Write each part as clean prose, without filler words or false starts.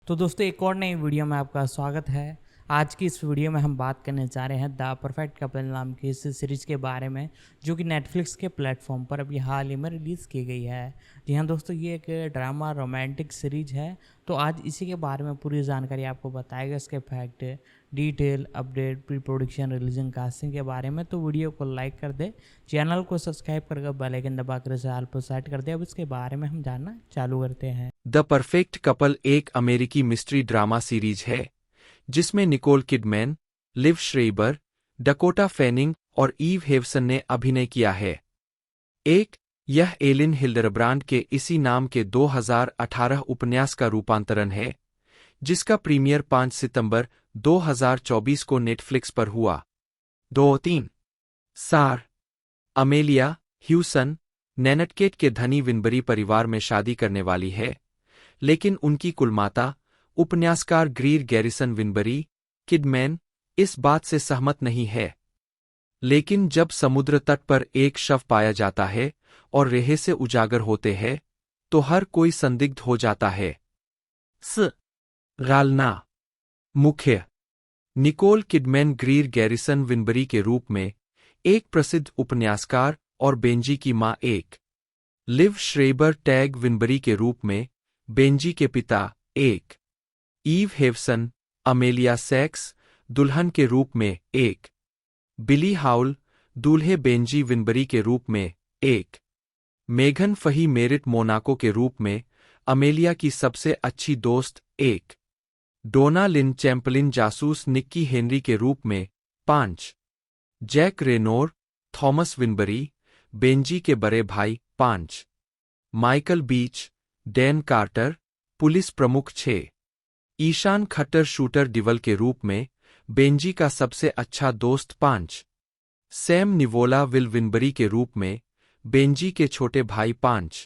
तो दोस्तों एक और नई वीडियो में आपका स्वागत है। आज की इस वीडियो में हम बात करने जा रहे हैं द परफेक्ट कपल नाम की इस सीरीज़ के बारे में, जो कि नेटफ्लिक्स के प्लेटफॉर्म पर अभी हाल ही में रिलीज़ की गई है। जी हाँ दोस्तों, ये एक ड्रामा रोमांटिक सीरीज है। तो आज इसी के बारे में पूरी जानकारी आपको बताएगा, इसके fact, detail, update, pre production, religion, casting के बारे में। तो वीडियो को लाइक कर दे, चैनल को सब्सक्राइब करके बेल आइकन दबाकर इसे ऑल पर सेट कर दे। अब इसके बारे में हम जानना चालू करते हैं। द परफेक्ट कपल एक अमेरिकी मिस्ट्री ड्रामा सीरीज है जिसमें Nicole Kidman, Liev Schreiber, Dakota Fanning और ईव हेवसन ने अभिनय किया है। यह एलिन हिल्डरब्रांड के इसी नाम के 2018 उपन्यास का रूपांतरण है, जिसका प्रीमियर 5 सितंबर 2024 को नेटफ्लिक्स पर हुआ। 2-3 सार अमेलिया ह्यूसन नैनटकेट के धनी विनबरी परिवार में शादी करने वाली है, लेकिन उनकी कुलमाता उपन्यासकार ग्रीर गैरिसन विनबरी किडमैन इस बात से सहमत नहीं है। लेकिन जब समुद्र तट पर एक शव पाया जाता है और रहस्य उजागर होते हैं, तो हर कोई संदिग्ध हो जाता है। गालना मुख्य निकोल किडमैन ग्रीर गैरिसन विनबरी के रूप में एक प्रसिद्ध उपन्यासकार और बेंजी की मां लिव श्रेइबर टैग विनबरी के रूप में बेंजी के पिता ईव हेवसन अमेलिया सेक्स दुल्हन के रूप में बिली हाउल दूल्हे बेंजी विनबरी के रूप में मेघन फही मेरिट मोनाको के रूप में अमेलिया की सबसे अच्छी दोस्त डोना लिन चैम्पलिन जासूस निक्की हेनरी के रूप में 5 जैक रेनोर थॉमस विनबरी बेंजी के बड़े भाई 5 माइकल बीच डैन कार्टर पुलिस प्रमुख 6 ईशान खट्टर शूटर डिवल के रूप में बेंजी का सबसे अच्छा दोस्त 5 सैम निवोला विल विनबरी के रूप में बेंजी के छोटे भाई 5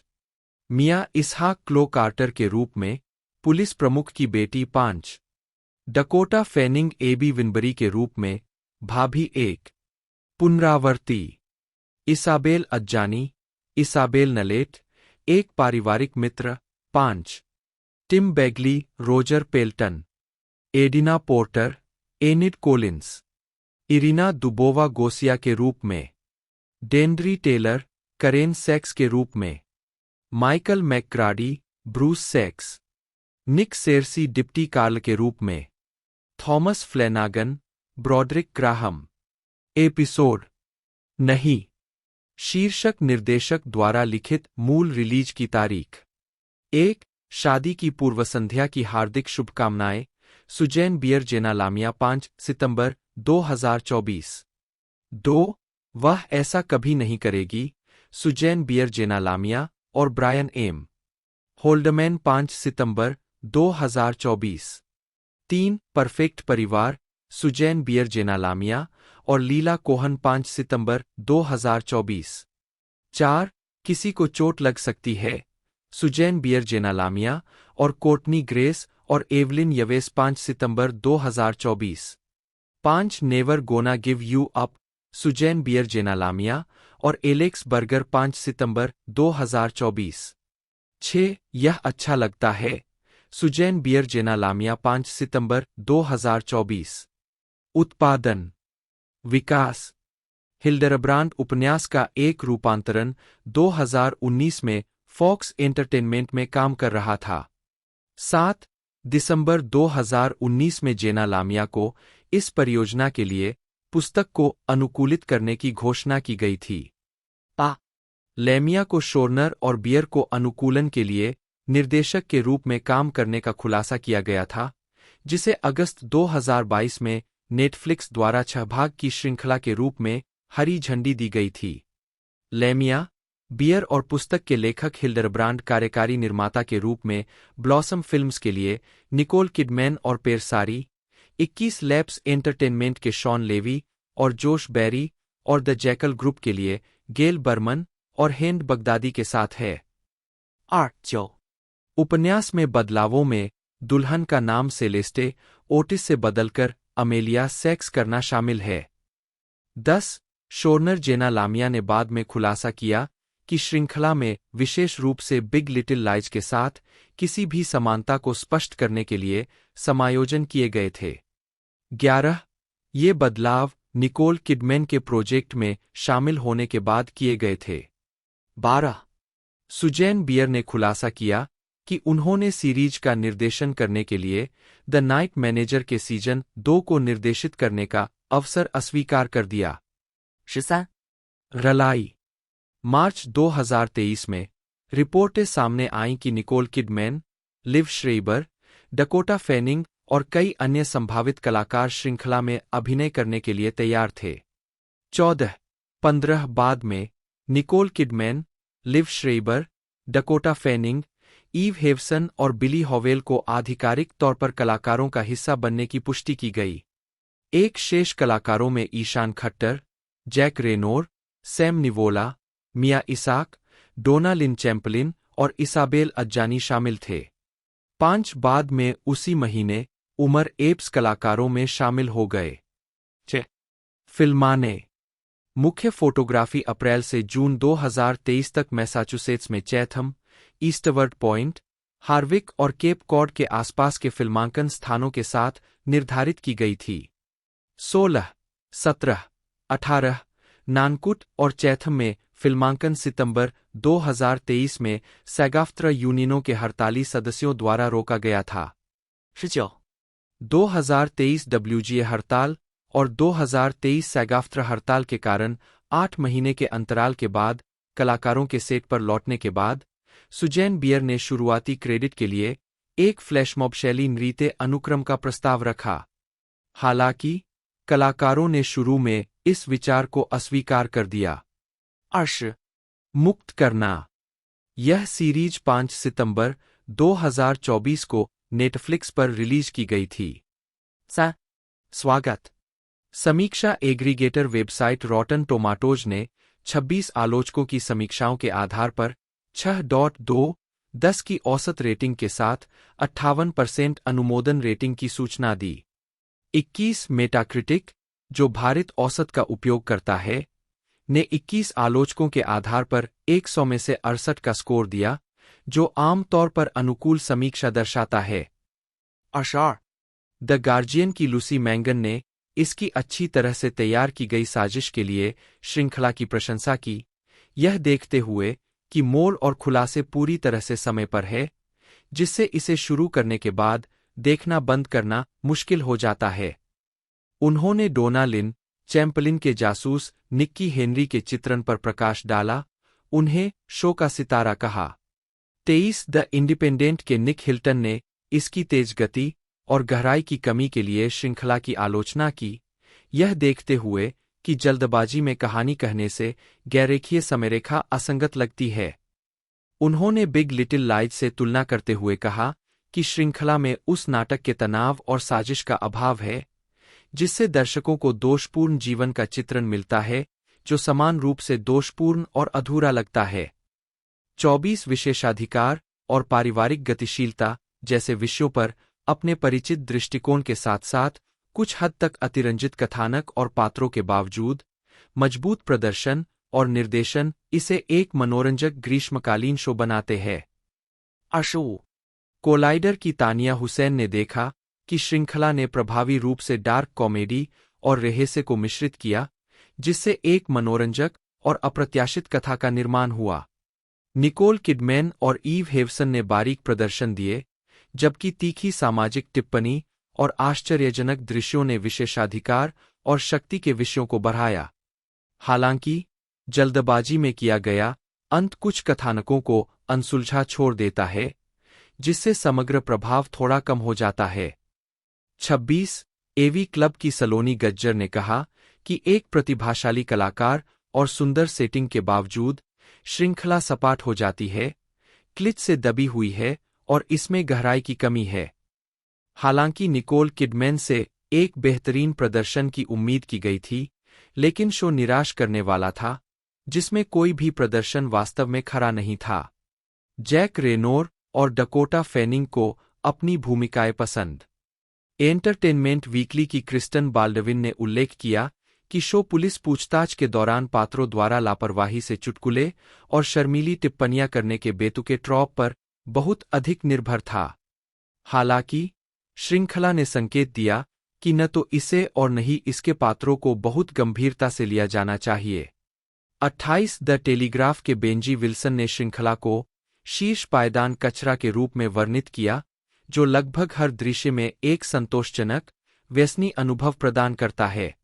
मिया इसहाक क्लो कार्टर के रूप में पुलिस प्रमुख की बेटी 5 डकोटा फैनिंग एबी विनबरी के रूप में भाभी पुनरावर्ती इसाबेल अज्जानी इसाबेल नलेट एक पारिवारिक मित्र 5 Tim Begley Roger Pelton Adina Porter Enid Collins Irina Dubova Gosia के रूप में डेंड्री टेलर करेन सेक्स के रूप में माइकल मैकग्राडी ब्रूस सेक्स निक सेर्सी डिप्टी कार्ल के रूप में थॉमस फ्लेनागन ब्रॉडरिक ग्राहम एपिसोड नहीं शीर्षक निर्देशक द्वारा लिखित मूल रिलीज की तारीख शादी की पूर्व संध्या की हार्दिक शुभकामनाएं सुजैन बियर जेना लामिया 5 सितंबर 2024 2 वह ऐसा कभी नहीं करेगी सुजैन बियर जेना लामिया और ब्रायन एम होल्डमैन 5 सितंबर 2024 3 परफेक्ट परिवार सुजैन बियर जेना लामिया और लीला कोहन 5 सितंबर 2024 4 किसी को चोट लग सकती है सुजैन बियर जेना लामिया और कोर्टनी ग्रेस और एवलिन यवेस 5 सितंबर 2024 5 never gonna give you up Susanne Bier Jenna Lamia और एलेक्स बर्गर 5 सितंबर 2024 6 यह अच्छा लगता है सुजैन बियर जेना लामिया 5 सितंबर 2024 उत्पादन विकास हिल्डरब्रांड उपन्यास का एक रूपांतरण 2019 में फॉक्स एंटरटेनमेंट में काम कर रहा था। 7 दिसंबर 2019 में जेना लामिया को इस परियोजना के लिए पुस्तक को अनुकूलित करने की घोषणा की गई थी। लेमिया को शोरनर और बियर को अनुकूलन के लिए निर्देशक के रूप में काम करने का खुलासा किया गया था, जिसे अगस्त 2022 में नेटफ्लिक्स द्वारा 6 भाग की श्रृंखला के रूप में हरी झंडी दी गई थी। लेमिया, बियर और पुस्तक के लेखक हिल्डरब्रांड कार्यकारी निर्माता के रूप में ब्लॉसम फिल्म्स के लिए निकोल किडमैन और पेरसारी, 21 लैब्स एंटरटेनमेंट के शॉन लेवी और जोश बैरी और द जैकल ग्रुप के लिए गेल बर्मन और हेंड बगदादी के साथ है। 8 उपन्यास में बदलावों में दुल्हन का नाम सेलेस्टे ओटिस से बदलकर अमेलिया सेक्स करना शामिल है। 10 शोरनर जेना लामिया ने बाद में खुलासा किया कि श्रृंखला में विशेष रूप से बिग लिटिल लाइज के साथ किसी भी समानता को स्पष्ट करने के लिए समायोजन किए गए थे। 11. ये बदलाव निकोल किडमैन के प्रोजेक्ट में शामिल होने के बाद किए गए थे। 12. सुजैन बियर ने खुलासा किया कि उन्होंने सीरीज का निर्देशन करने के लिए द नाइट मैनेजर के सीजन 2 को निर्देशित करने का अवसर अस्वीकार कर दिया। 13. रलाई। मार्च 2023 में रिपोर्टें सामने आईं कि Nicole Kidman, Liev Schreiber, Dakota Fanning और कई अन्य संभावित कलाकार श्रृंखला में अभिनय करने के लिए तैयार थे। 14-15 बाद में Nicole Kidman, Liev Schreiber, Dakota Fanning, Eve Hewson और बिली हॉवेल को आधिकारिक तौर पर कलाकारों का हिस्सा बनने की पुष्टि की गई। एक शेष कलाकारों में ईशान खट्टर, जैक रेनोर, सैम निवोला, मिया इसाक, डोना लिन चैम्पलिन और इसाबेल अज्जानी शामिल थे। 5 बाद में उसी महीने उमर एप्स कलाकारों में शामिल हो गए। फिल्माने। मुख्य फोटोग्राफी अप्रैल से जून 2023 तक मैसाचुसेट्स में चैथम, ईस्टवर्ड पॉइंट, हार्विक और केप कॉड के आसपास के फिल्मांकन स्थानों के साथ निर्धारित की गई थी। 16, 17, 18 नानकुट और चैथम में फिल्मांकन सितंबर 2023 में सैगाफ्त्रा यूनियनों के हड़ताली सदस्यों द्वारा रोका गया था। 2023 WGA हड़ताल और 2023 सैगाफ्त्रा हड़ताल के कारण 8 महीने के अंतराल के बाद कलाकारों के सेट पर लौटने के बाद सुजैन बियर ने शुरुआती क्रेडिट के लिए एक फ्लैशमॉब शैली नृत्य अनुक्रम का प्रस्ताव रखा। हालांकि कलाकारों ने शुरू में इस विचार को अस्वीकार कर दिया। अर्श मुक्त करना। यह सीरीज 5 सितंबर 2024 को नेटफ्लिक्स पर रिलीज की गई थी। स्वागत। समीक्षा एग्रीगेटर वेबसाइट रॉटन टोमाटोज ने 26 आलोचकों की समीक्षाओं के आधार पर 6.2/10 की औसत रेटिंग के साथ 58% अनुमोदन रेटिंग की सूचना दी। 21 मेटाक्रिटिक, जो भारित औसत का उपयोग करता है, ने 21 आलोचकों के आधार पर 100 में से 68 का स्कोर दिया, जो आमतौर पर अनुकूल समीक्षा दर्शाता है। अशार। द गार्जियन की लूसी मैंगन ने इसकी अच्छी तरह से तैयार की गई साजिश के लिए श्रृंखला की प्रशंसा की, यह देखते हुए कि मोड़ और खुलासे पूरी तरह से समय पर है, जिससे इसे शुरू करने के बाद देखना बंद करना मुश्किल हो जाता है। उन्होंने डोना लिन चैम्पलिन के जासूस निक्की हेनरी के चित्रण पर प्रकाश डाला, उन्हें शो का सितारा कहा। 23 द इंडिपेंडेंट के निक हिल्टन ने इसकी तेज गति और गहराई की कमी के लिए श्रृंखला की आलोचना की, यह देखते हुए कि जल्दबाजी में कहानी कहने से गैररेखीय समयरेखा असंगत लगती है। उन्होंने बिग लिटिल लाइज से तुलना करते हुए कहा कि श्रृंखला में उस नाटक के तनाव और साजिश का अभाव है, जिससे दर्शकों को दोषपूर्ण जीवन का चित्रण मिलता है, जो समान रूप से दोषपूर्ण और अधूरा लगता है। 24 विशेषाधिकार और पारिवारिक गतिशीलता जैसे विषयों पर अपने परिचित दृष्टिकोण के साथ साथ कुछ हद तक अतिरंजित कथानक और पात्रों के बावजूद मजबूत प्रदर्शन और निर्देशन इसे एक मनोरंजक ग्रीष्मकालीन शो बनाते हैं। अशो कोलाइडर की तानिया हुसैन ने देखा कि श्रृंखला ने प्रभावी रूप से डार्क कॉमेडी और रहस्य को मिश्रित किया, जिससे एक मनोरंजक और अप्रत्याशित कथा का निर्माण हुआ। निकोल किडमैन और ईव हेवसन ने बारीक प्रदर्शन दिए, जबकि तीखी सामाजिक टिप्पणी और आश्चर्यजनक दृश्यों ने विशेषाधिकार और शक्ति के विषयों को बढ़ाया। हालांकि जल्दबाजी में किया गया अंत कुछ कथानकों को अनसुलझा छोड़ देता है, जिससे समग्र प्रभाव थोड़ा कम हो जाता है। 26 एवी क्लब की सलोनी गज्जर ने कहा कि एक प्रतिभाशाली कलाकार और सुंदर सेटिंग के बावजूद श्रृंखला सपाट हो जाती है, क्लिच से दबी हुई है और इसमें गहराई की कमी है। हालांकि निकोल किडमैन से एक बेहतरीन प्रदर्शन की उम्मीद की गई थी, लेकिन शो निराश करने वाला था, जिसमें कोई भी प्रदर्शन वास्तव में खरा नहीं था। जैक रेनोर और डकोटा फैनिंग को अपनी भूमिकाएं पसंद। एंटरटेनमेंट वीकली की क्रिस्टन बाल्डविन ने उल्लेख किया कि शो पुलिस पूछताछ के दौरान पात्रों द्वारा लापरवाही से चुटकुले और शर्मीली टिप्पणियां करने के बेतुके ट्रॉप पर बहुत अधिक निर्भर था। हालांकि श्रृंखला ने संकेत दिया कि न तो इसे और न ही इसके पात्रों को बहुत गंभीरता से लिया जाना चाहिए। 28 द टेलीग्राफ के बेंजी विल्सन ने श्रृंखला को शीर्ष पायदान कचरा के रूप में वर्णित किया, जो लगभग हर दृश्य में एक संतोषजनक, व्यसनी अनुभव प्रदान करता है।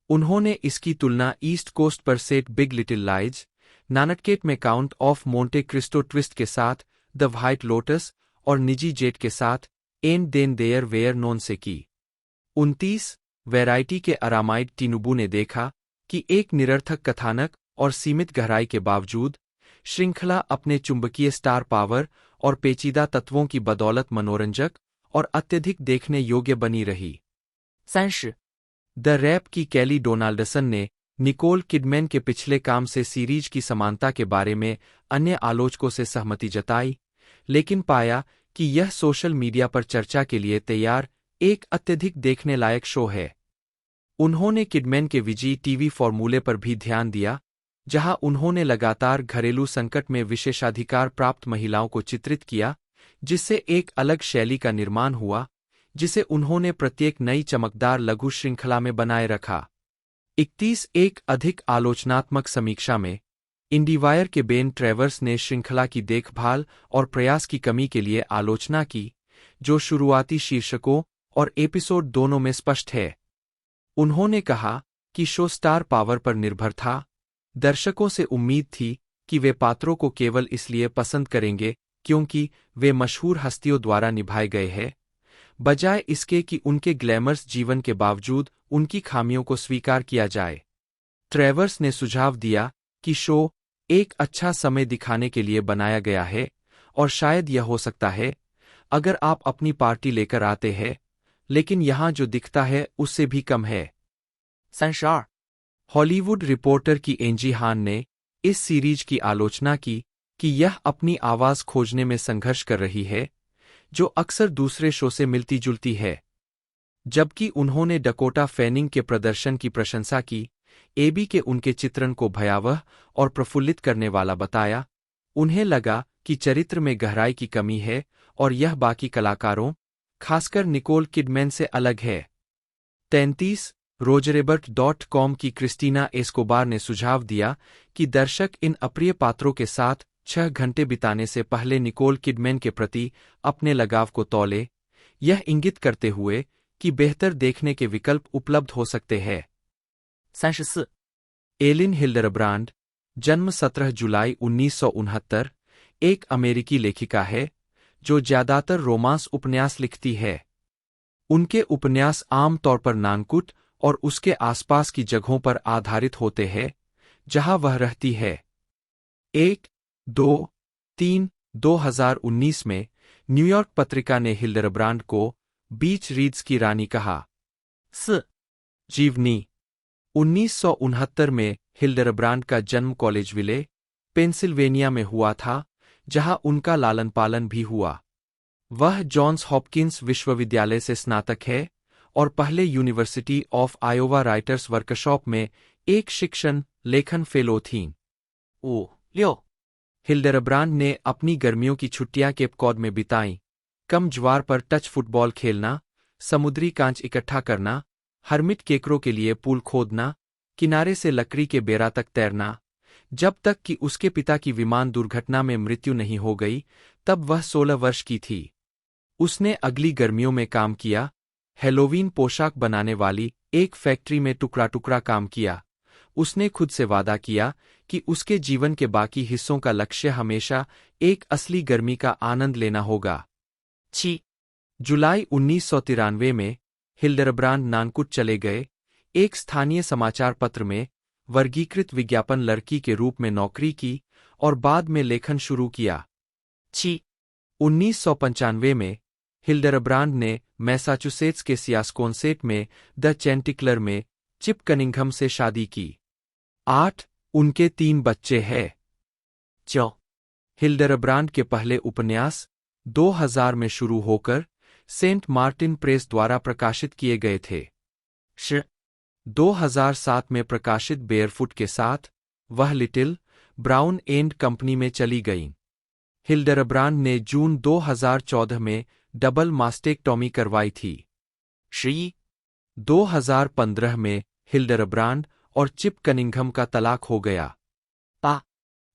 उन्होंने इसकी तुलना ईस्ट कोस्ट पर सेट बिग लिटिल लाइज, नानटकेट में count of Monte Cristo twist के साथ, द व्हाइट लोटस और निजी जेट के साथ and then there were known से की। 29 वैरायटी के अरामाइड टीनुबू ने देखा कि एक निरर्थक कथानक और सीमित गहराई के बावजूद श्रृंखला अपने चुंबकीय स्टार पावर और पेचीदा तत्वों की बदौलत मनोरंजक और अत्यधिक देखने योग्य बनी रही। 30 द रैप की कैली डोनाल्डसन ने निकोल किडमैन के पिछले काम से सीरीज की समानता के बारे में अन्य आलोचकों से सहमति जताई, लेकिन पाया कि यह सोशल मीडिया पर चर्चा के लिए तैयार एक अत्यधिक देखने लायक शो है। उन्होंने किडमैन के विजी टीवी फॉर्मूले पर भी ध्यान दिया, जहां उन्होंने लगातार घरेलू संकट में विशेषाधिकार प्राप्त महिलाओं को चित्रित किया, जिससे एक अलग शैली का निर्माण हुआ, जिसे उन्होंने प्रत्येक नई चमकदार लघु श्रृंखला में बनाए रखा। 31 एक अधिक आलोचनात्मक समीक्षा में इंडीवायर के बेन ट्रेवर्स ने श्रृंखला की देखभाल और प्रयास की कमी के लिए आलोचना की, जो शुरुआती शीर्षकों और एपिसोड दोनों में स्पष्ट है। उन्होंने कहा कि शो स्टार पावर पर निर्भर था। दर्शकों से उम्मीद थी कि वे पात्रों को केवल इसलिए पसंद करेंगे क्योंकि वे मशहूर हस्तियों द्वारा निभाए गए हैं, बजाय इसके कि उनके ग्लैमरस जीवन के बावजूद उनकी खामियों को स्वीकार किया जाए। ट्रेवर्स ने सुझाव दिया कि शो एक अच्छा समय दिखाने के लिए बनाया गया है, और शायद यह हो सकता है अगर आप अपनी पार्टी लेकर आते हैं, लेकिन यहां जो दिखता है उससे भी कम है। 32 हॉलीवुड रिपोर्टर की एंजी हान ने इस सीरीज की आलोचना की कि यह अपनी आवाज खोजने में संघर्ष कर रही है, जो अक्सर दूसरे शो से मिलती जुलती है। जबकि उन्होंने डकोटा फैनिंग के प्रदर्शन की प्रशंसा की, एबी के उनके चित्रण को भयावह और प्रफुल्लित करने वाला बताया, उन्हें लगा कि चरित्र में गहराई की कमी है और यह बाकी कलाकारों, खासकर निकोल किडमैन से अलग है। 33 रोजरेबर्ट.com की क्रिस्टीना एस्कोबार ने सुझाव दिया कि दर्शक इन अप्रिय पात्रों के साथ 6 घंटे बिताने से पहले निकोल किडमैन के प्रति अपने लगाव को तौले, यह इंगित करते हुए कि बेहतर देखने के विकल्प उपलब्ध हो सकते हैं। 34 एलिन हिल्डरब्रांड, जन्म 17 जुलाई 1969, एक अमेरिकी लेखिका है जो ज्यादातर रोमांस उपन्यास लिखती है। उनके उपन्यास आमतौर पर नानकुट और उसके आसपास की जगहों पर आधारित होते हैं जहां वह रहती है। 1-2-3 2019 में न्यूयॉर्क पत्रिका ने हिल्डरब्रांड को बीच रीड्स की रानी कहा। जीवनी 1969 में हिल्डरब्रांड का जन्म कॉलेजविले, पेंसिल्वेनिया में हुआ था, जहां उनका लालन पालन भी हुआ। वह जॉन्स हॉपकिंस विश्वविद्यालय से स्नातक है और पहले university of Iowa writers workshop में एक शिक्षण लेखन फेलो थीं। हिल्डरब्रांड ने अपनी गर्मियों की छुट्टियां केप कॉड में बिताईं, कम ज्वार पर टच फुटबॉल खेलना, समुद्री कांच इकट्ठा करना, हर्मिट केकरों के लिए पूल खोदना, किनारे से लकड़ी के बेरा तक तैरना। जब तक कि उसके पिता की विमान दुर्घटना में मृत्यु नहीं हो गई, तब वह 16 वर्ष की थी। उसने अगली गर्मियों में काम किया, हैलोवीन पोशाक बनाने वाली एक फैक्ट्री में टुकड़ा टुकड़ा काम किया। उसने खुद से वादा किया कि उसके जीवन के बाकी हिस्सों का लक्ष्य हमेशा एक असली गर्मी का आनंद लेना होगा। 6 जुलाई 1993 में हिल्डरब्रांड नानकुट चले गए, एक स्थानीय समाचार पत्र में वर्गीकृत विज्ञापन लड़की के रूप में नौकरी की और बाद में लेखन शुरू किया। 1995 में हिल्डरब्रांड ने मैसाचुसेट्स के सियास्कोनसेट में द चैंटिक्लर में चिप कनिंघम से शादी की। 8 उनके 3 बच्चे हैं। हिल्डरब्रांड के पहले उपन्यास 2000 में शुरू होकर सेंट मार्टिन प्रेस द्वारा प्रकाशित किए गए थे। 2007 में प्रकाशित बेयरफुट के साथ वह लिटिल ब्राउन एंड कंपनी में चली गईं। हिल्डरब्रांड ने जून 2014 में डबल मास्टेक्टॉमी करवाई थी। 2015 में हिल्डरब्रांड और चिप कनिंघम का तलाक हो गया।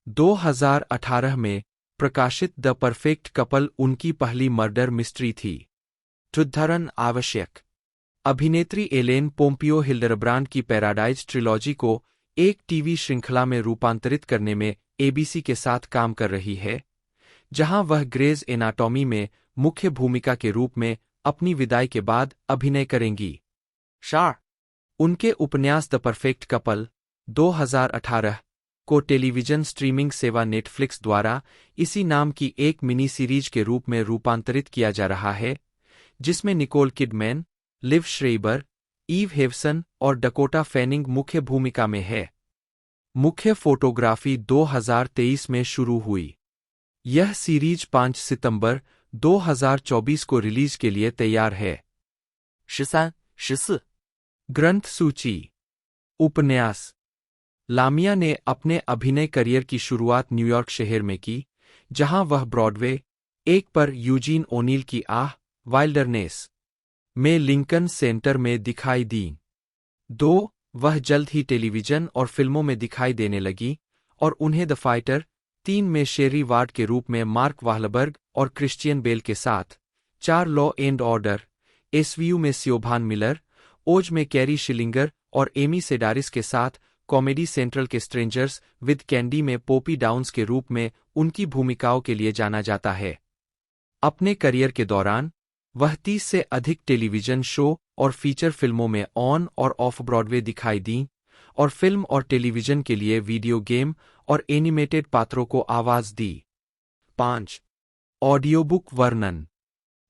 2018 में प्रकाशित द परफेक्ट कपल उनकी पहली मर्डर मिस्ट्री थी। उद्धरण आवश्यक। अभिनेत्री एलेन पोम्पियो हिल्डरब्रांड की पैराडाइज ट्रिलॉजी को एक टीवी श्रृंखला में रूपांतरित करने में एबीसी के साथ काम कर रही है, जहां वह ग्रेज एनाटॉमी में मुख्य भूमिका के रूप में अपनी विदाई के बाद अभिनय करेंगी। उनके उपन्यास द परफेक्ट कपल 2018 को टेलीविजन स्ट्रीमिंग सेवा नेटफ्लिक्स द्वारा इसी नाम की एक मिनी सीरीज के रूप में रूपांतरित किया जा रहा है, जिसमें Nicole Kidman, Liev श्रेइबर, ewe Hewson और डकोटा फैनिंग मुख्य भूमिका में है। मुख्य फोटोग्राफी 2023 में शुरू हुई। यह सीरीज 5 सितंबर 2024 को रिलीज के लिए तैयार है। 14 ग्रंथ सूची। उपन्यास। लामिया ने अपने अभिनय करियर की शुरुआत न्यूयॉर्क शहर में की, जहां वह ब्रॉडवे 1 पर यूजीन ओनील की आह वाइल्डरनेस में लिंकन सेंटर में दिखाई दी। 2 वह जल्द ही टेलीविजन और फिल्मों में दिखाई देने लगी और उन्हें द फाइटर 3 में शेरी वार्ड के रूप में मार्क वाहलबर्ग और क्रिश्चियन बेल के साथ, 4 लॉ एंड ऑर्डर एसवीयू में सियोभान मिलर, ओज में कैरी शिलिंगर और एमी सेडारिस के साथ, कॉमेडी सेंट्रल के स्ट्रेंजर्स विद कैंडी में पोपी डाउन्स के रूप में उनकी भूमिकाओं के लिए जाना जाता है। अपने करियर के दौरान वह 30 से अधिक टेलीविजन शो और फीचर फिल्मों में ऑन और ऑफ ब्रॉडवे दिखाई दीं और फिल्म और टेलीविजन के लिए वीडियो गेम और एनिमेटेड पात्रों को आवाज दी। 5 ऑडियोबुक वर्णन।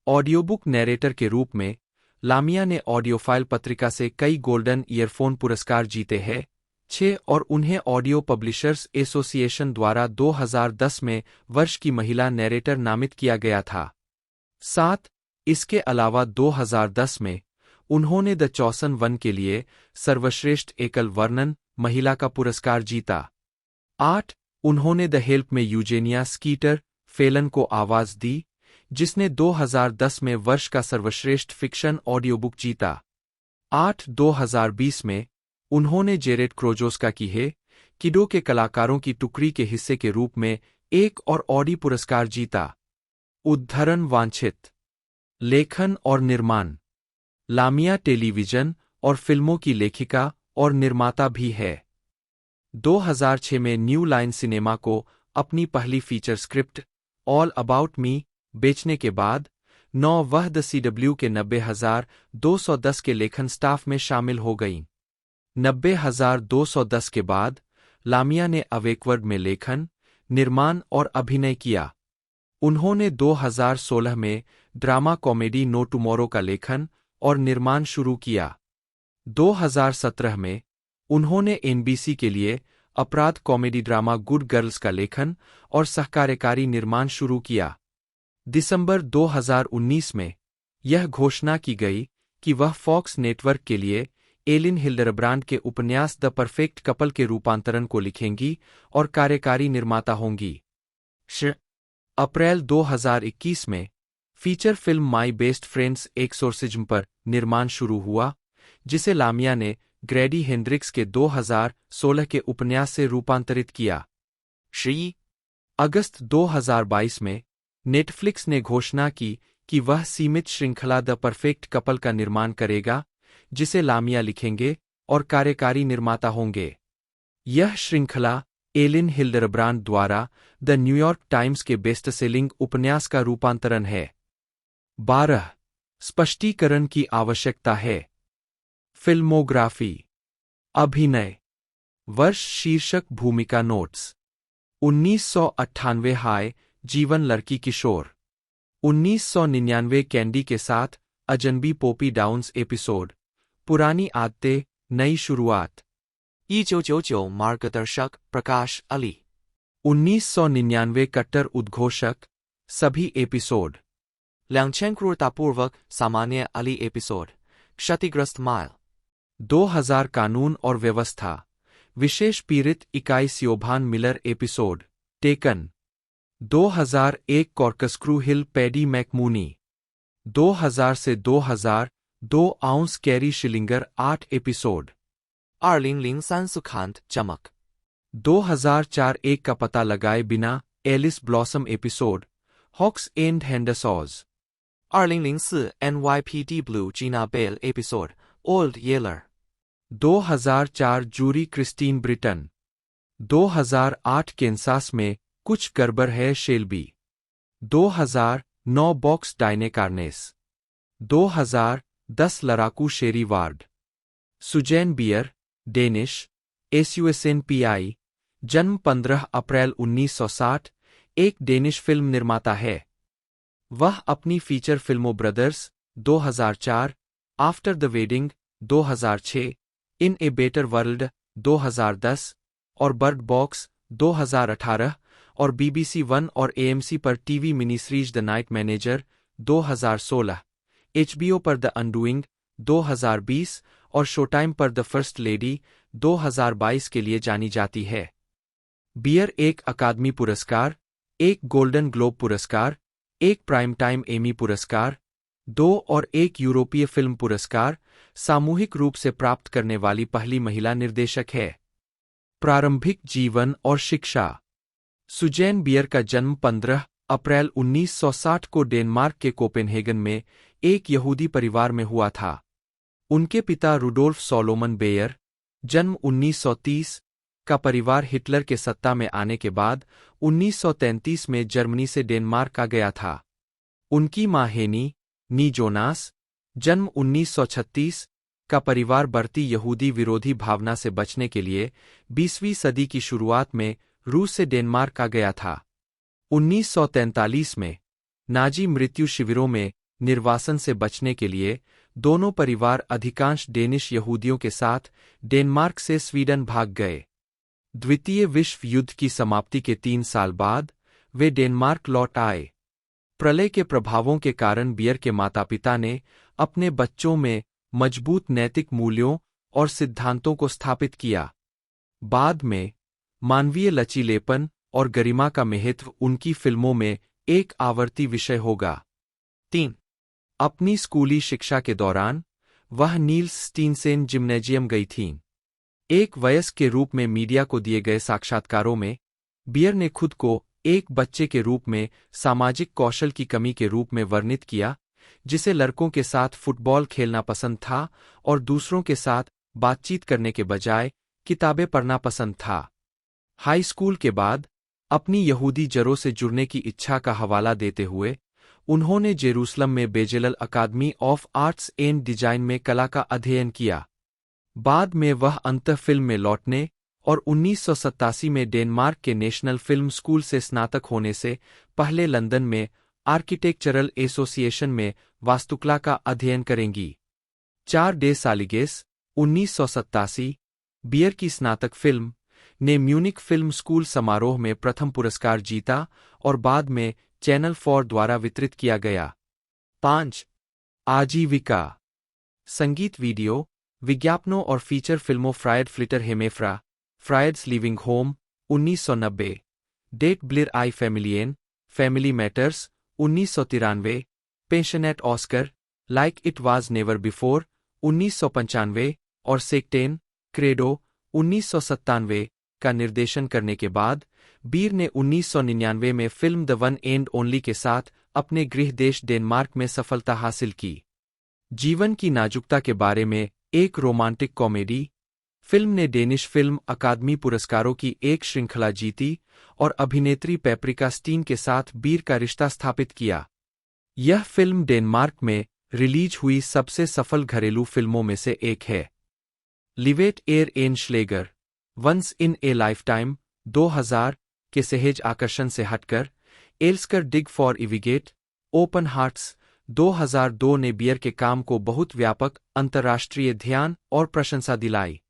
ऑडियोबुक नैरेटर के रूप में लामिया ने ऑडियोफाइल पत्रिका से कई गोल्डन ईयरफोन पुरस्कार जीते हैं। 6 और उन्हें ऑडियो पब्लिशर्स एसोसिएशन द्वारा 2010 में वर्ष की महिला नैरेटर नामित किया गया था। 7 इसके अलावा 2010 में उन्होंने द चॉसन वन के लिए सर्वश्रेष्ठ एकल वर्णन महिला का पुरस्कार जीता। 8 उन्होंने द हेल्प में यूजेनिया स्कीटर फेलन को आवाज दी, जिसने 2010 में वर्ष का सर्वश्रेष्ठ फिक्शन ऑडियोबुक जीता। 8 2020 में उन्होंने जेरेड क्रोजोस्का की है किडो के कलाकारों की टुकड़ी के हिस्से के रूप में एक और ऑडी पुरस्कार जीता। उद्धरण वांछित। लेखन और निर्माण। लामिया टेलीविजन और फिल्मों की लेखिका और निर्माता भी है। 2006 में न्यू लाइन सिनेमा को अपनी पहली feature script all about me बेचने के बाद 9 वह द CW के 90,210 के लेखन स्टाफ में शामिल हो गईं। 90,210 के बाद लामिया ने अवेकवर्ड में लेखन, निर्माण और अभिनय किया। उन्होंने 2016 में ड्रामा कॉमेडी नो टुमारो का लेखन और निर्माण शुरू किया। 2017 में उन्होंने NBC के लिए अपराध कॉमेडी ड्रामा गुड गर्ल्स का लेखन और सहकार्यकारी निर्माण शुरू किया। दिसंबर 2019 में यह घोषणा की गई कि वह फॉक्स नेटवर्क के लिए एलिन हिल्डरब्रांड के उपन्यास द परफेक्ट कपल के रूपांतरण को लिखेंगी और कार्यकारी निर्माता होंगी। अप्रैल 2021 में feature film my best friends exorcism पर निर्माण शुरू हुआ, जिसे लामिया ने ग्रैडी हेंड्रिक्स के 2016 के उपन्यास से रूपांतरित किया। अगस्त 2022 में नेटफ्लिक्स ने घोषणा की कि वह सीमित श्रृंखला द परफेक्ट कपल का निर्माण करेगा, जिसे लामिया लिखेंगे और कार्यकारी निर्माता होंगे। यह श्रृंखला एलिन हिल्डरब्रांड द्वारा द न्यूयॉर्क टाइम्स के बेस्ट सेलिंग उपन्यास का रूपांतरण है। 12 स्पष्टीकरण की आवश्यकता है। फिल्मोग्राफी। अभिनय। वर्ष शीर्षक भूमिका नोट्स। 1998 हाय जीवन लड़की किशोर। 1999 कैंडी के साथ अजनबी पोपी डाउन्स एपिसोड। पुरानी आदतें नई शुरुआत। 1999 मार्गदर्शक प्रकाश अली। 1999 कट्टर उद्घोषक सभी एपिसोड। 2000 क्रूरतापूर्वक सामान्य अली एपिसोड क्षतिग्रस्त माइल। 2000 कानून और व्यवस्था, विशेष पीड़ित इकाई सियोभान मिलर एपिसोड, टेकन। 2001 कॉर्कस्क्रू हिल पैडी मैकमूनी। 2000 से 2002 आउंस कैरी शिलिंगर 8 एपिसोड। 2003斯坎特 चमक। 2004 एक का पता लगाए बिना Alice Blossom episode, Hawks and Hendersons. 2004 NYPD Blue Gina Bale episode, Old Yeller। 2004 jury Christine Britton. 2008 Kansas में कुछ गड़बड़ है शेल्बी। 2009 box Diane कार्नेस। 2010 लड़ाकू Sherry Ward. Susanne Bier, Danish, SUSNPI, जन्म 15 अप्रैल 1960, एक डेनिश फिल्म निर्माता है। वह अपनी फीचर फिल्मों brothers 2004, after the wedding 2006, in a better world 2010 और बर्ड बॉक्स 2018 और BBC वन और AMC पर TV mini series the night manager 2016, HBO पर द अनडूइंग 2020 और शोटाइम पर द फर्स्ट लेडी 2022 के लिए जानी जाती है। बियर एक अकादमी पुरस्कार, एक गोल्डन ग्लोब पुरस्कार, एक प्राइम टाइम एमी पुरस्कार, 2 और 1 यूरोपीय फिल्म पुरस्कार सामूहिक रूप से प्राप्त करने वाली पहली महिला निर्देशक है। प्रारंभिक जीवन और शिक्षा। सुजैन बियर का जन्म 15 अप्रैल 1960 को डेनमार्क के कोपेनहेगन में एक यहूदी परिवार में हुआ था। उनके पिता रुडोल्फ सोलोमन बेयर, जन्म 1930, का परिवार हिटलर के सत्ता में आने के बाद 1933 में जर्मनी से डेनमार्क आ गया था। उनकी मां हेनी नी जोनास, जन्म 1936, का परिवार बढ़ती यहूदी विरोधी भावना से बचने के लिए 20वीं सदी की शुरुआत में रूस से डेनमार्क आ गया था। 1943 में नाजी मृत्यु शिविरों में निर्वासन से बचने के लिए दोनों परिवार अधिकांश डेनिश यहूदियों के साथ डेनमार्क से स्वीडन भाग गए। द्वितीय विश्व युद्ध की समाप्ति के 3 साल बाद वे डेनमार्क लौट आए। प्रलय के प्रभावों के कारण बियर के माता-पिता ने अपने बच्चों में मजबूत नैतिक मूल्यों और सिद्धांतों को स्थापित किया। बाद में मानवीय लचीलेपन और गरिमा का महत्व उनकी फिल्मों में एक आवर्ती विषय होगा। 3. अपनी स्कूली शिक्षा के दौरान वह नील्स स्टीनसेन जिम्नेजियम गई थीं। एक वयस्क के रूप में मीडिया को दिए गए साक्षात्कारों में बियर ने खुद को एक बच्चे के रूप में सामाजिक कौशल की कमी के रूप में वर्णित किया, जिसे लड़कों के साथ फुटबॉल खेलना पसंद था और दूसरों के साथ बातचीत करने के बजाय किताबें पढ़ना पसंद था। हाई स्कूल के बाद अपनी यहूदी जड़ों से जुड़ने की इच्छा का हवाला देते हुए उन्होंने जेरूसलम में बेजेलल अकादमी ऑफ आर्ट्स एंड डिजाइन में कला का अध्ययन किया। बाद में वह अंतः फिल्म में लौटने और 1987 में डेनमार्क के नेशनल फिल्म स्कूल से स्नातक होने से पहले लंदन में आर्किटेक्चरल एसोसिएशन में वास्तुकला का अध्ययन करेंगी। 4 डे सालिगेस 1987, बियर की स्नातक फिल्म ने म्यूनिक फिल्म स्कूल समारोह में प्रथम पुरस्कार जीता और बाद में चैनल 4 द्वारा वितरित किया गया। 5. आजीविका। संगीत वीडियो, विज्ञापनों और फीचर फिल्मों फ्रायड फ्लिटर हेमेफ्रा, फ्रायड्स लिविंग होम 1990, डेट ब्लिर आई फैमिलियन, फैमिली मैटर्स 1993, पेंशनेट ऑस्कर, like it was never before 1995 और सेक्टेन, क्रेडो 1997 का निर्देशन करने के बाद बीर ने 1999 में film the one and only के साथ अपने गृह देश डेनमार्क में सफलता हासिल की। जीवन की नाजुकता के बारे में एक रोमांटिक कॉमेडी, फिल्म ने डेनिश फिल्म अकादमी पुरस्कारों की एक श्रृंखला जीती और अभिनेत्री पेप्रिका स्टीन के साथ बीर का रिश्ता स्थापित किया। यह फिल्म डेनमार्क में रिलीज हुई सबसे सफल घरेलू फिल्मों में से एक है। लिवेट एयर एन श्लेगर, वंस इन ए लाइफटाइम 2000 के सहज आकर्षण से हटकर, एल्स्कर डिग फॉर इविगेट, ओपन हार्ट्स 2002 ने बियर के काम को बहुत व्यापक अंतर्राष्ट्रीय ध्यान और प्रशंसा दिलाई।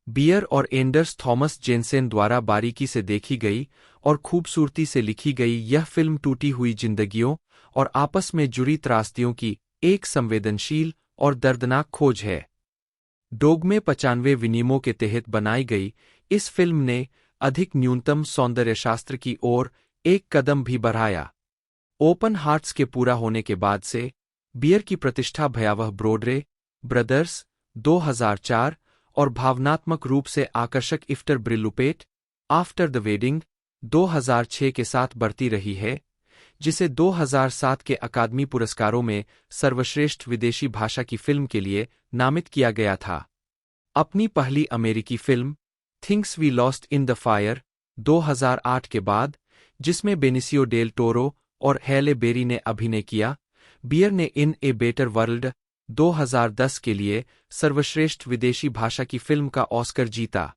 बियर और एंडर्स थॉमस जेनसेन द्वारा बारीकी से देखी गई और खूबसूरती से लिखी गई यह फिल्म टूटी हुई जिंदगियों और आपस में जुड़ी त्रासदियों की एक संवेदनशील और दर्दनाक खोज है। डोगमे 95 विनियमों के तहत बनाई गई इस फिल्म ने अधिक न्यूनतम सौंदर्यशास्त्र की ओर एक कदम भी बढ़ाया। ओपन हार्ट्स के पूरा होने के बाद से बियर की प्रतिष्ठा भयावह ब्रोडरे ब्रदर्स 2004 और भावनात्मक रूप से आकर्षक इफ्टर ब्रिलुपेट आफ्टर द वेडिंग 2006 के साथ बढ़ती रही है, जिसे 2007 के अकादमी पुरस्कारों में सर्वश्रेष्ठ विदेशी भाषा की फिल्म के लिए नामित किया गया था। अपनी पहली अमेरिकी film Things We Lost in the Fire 2008 के बाद, जिसमें बेनिसियो डेल टोरो और हैले बेरी ने अभिनय किया, बियर ने इन ए बेटर वर्ल्ड 2010 के लिए सर्वश्रेष्ठ विदेशी भाषा की फिल्म का ऑस्कर जीता।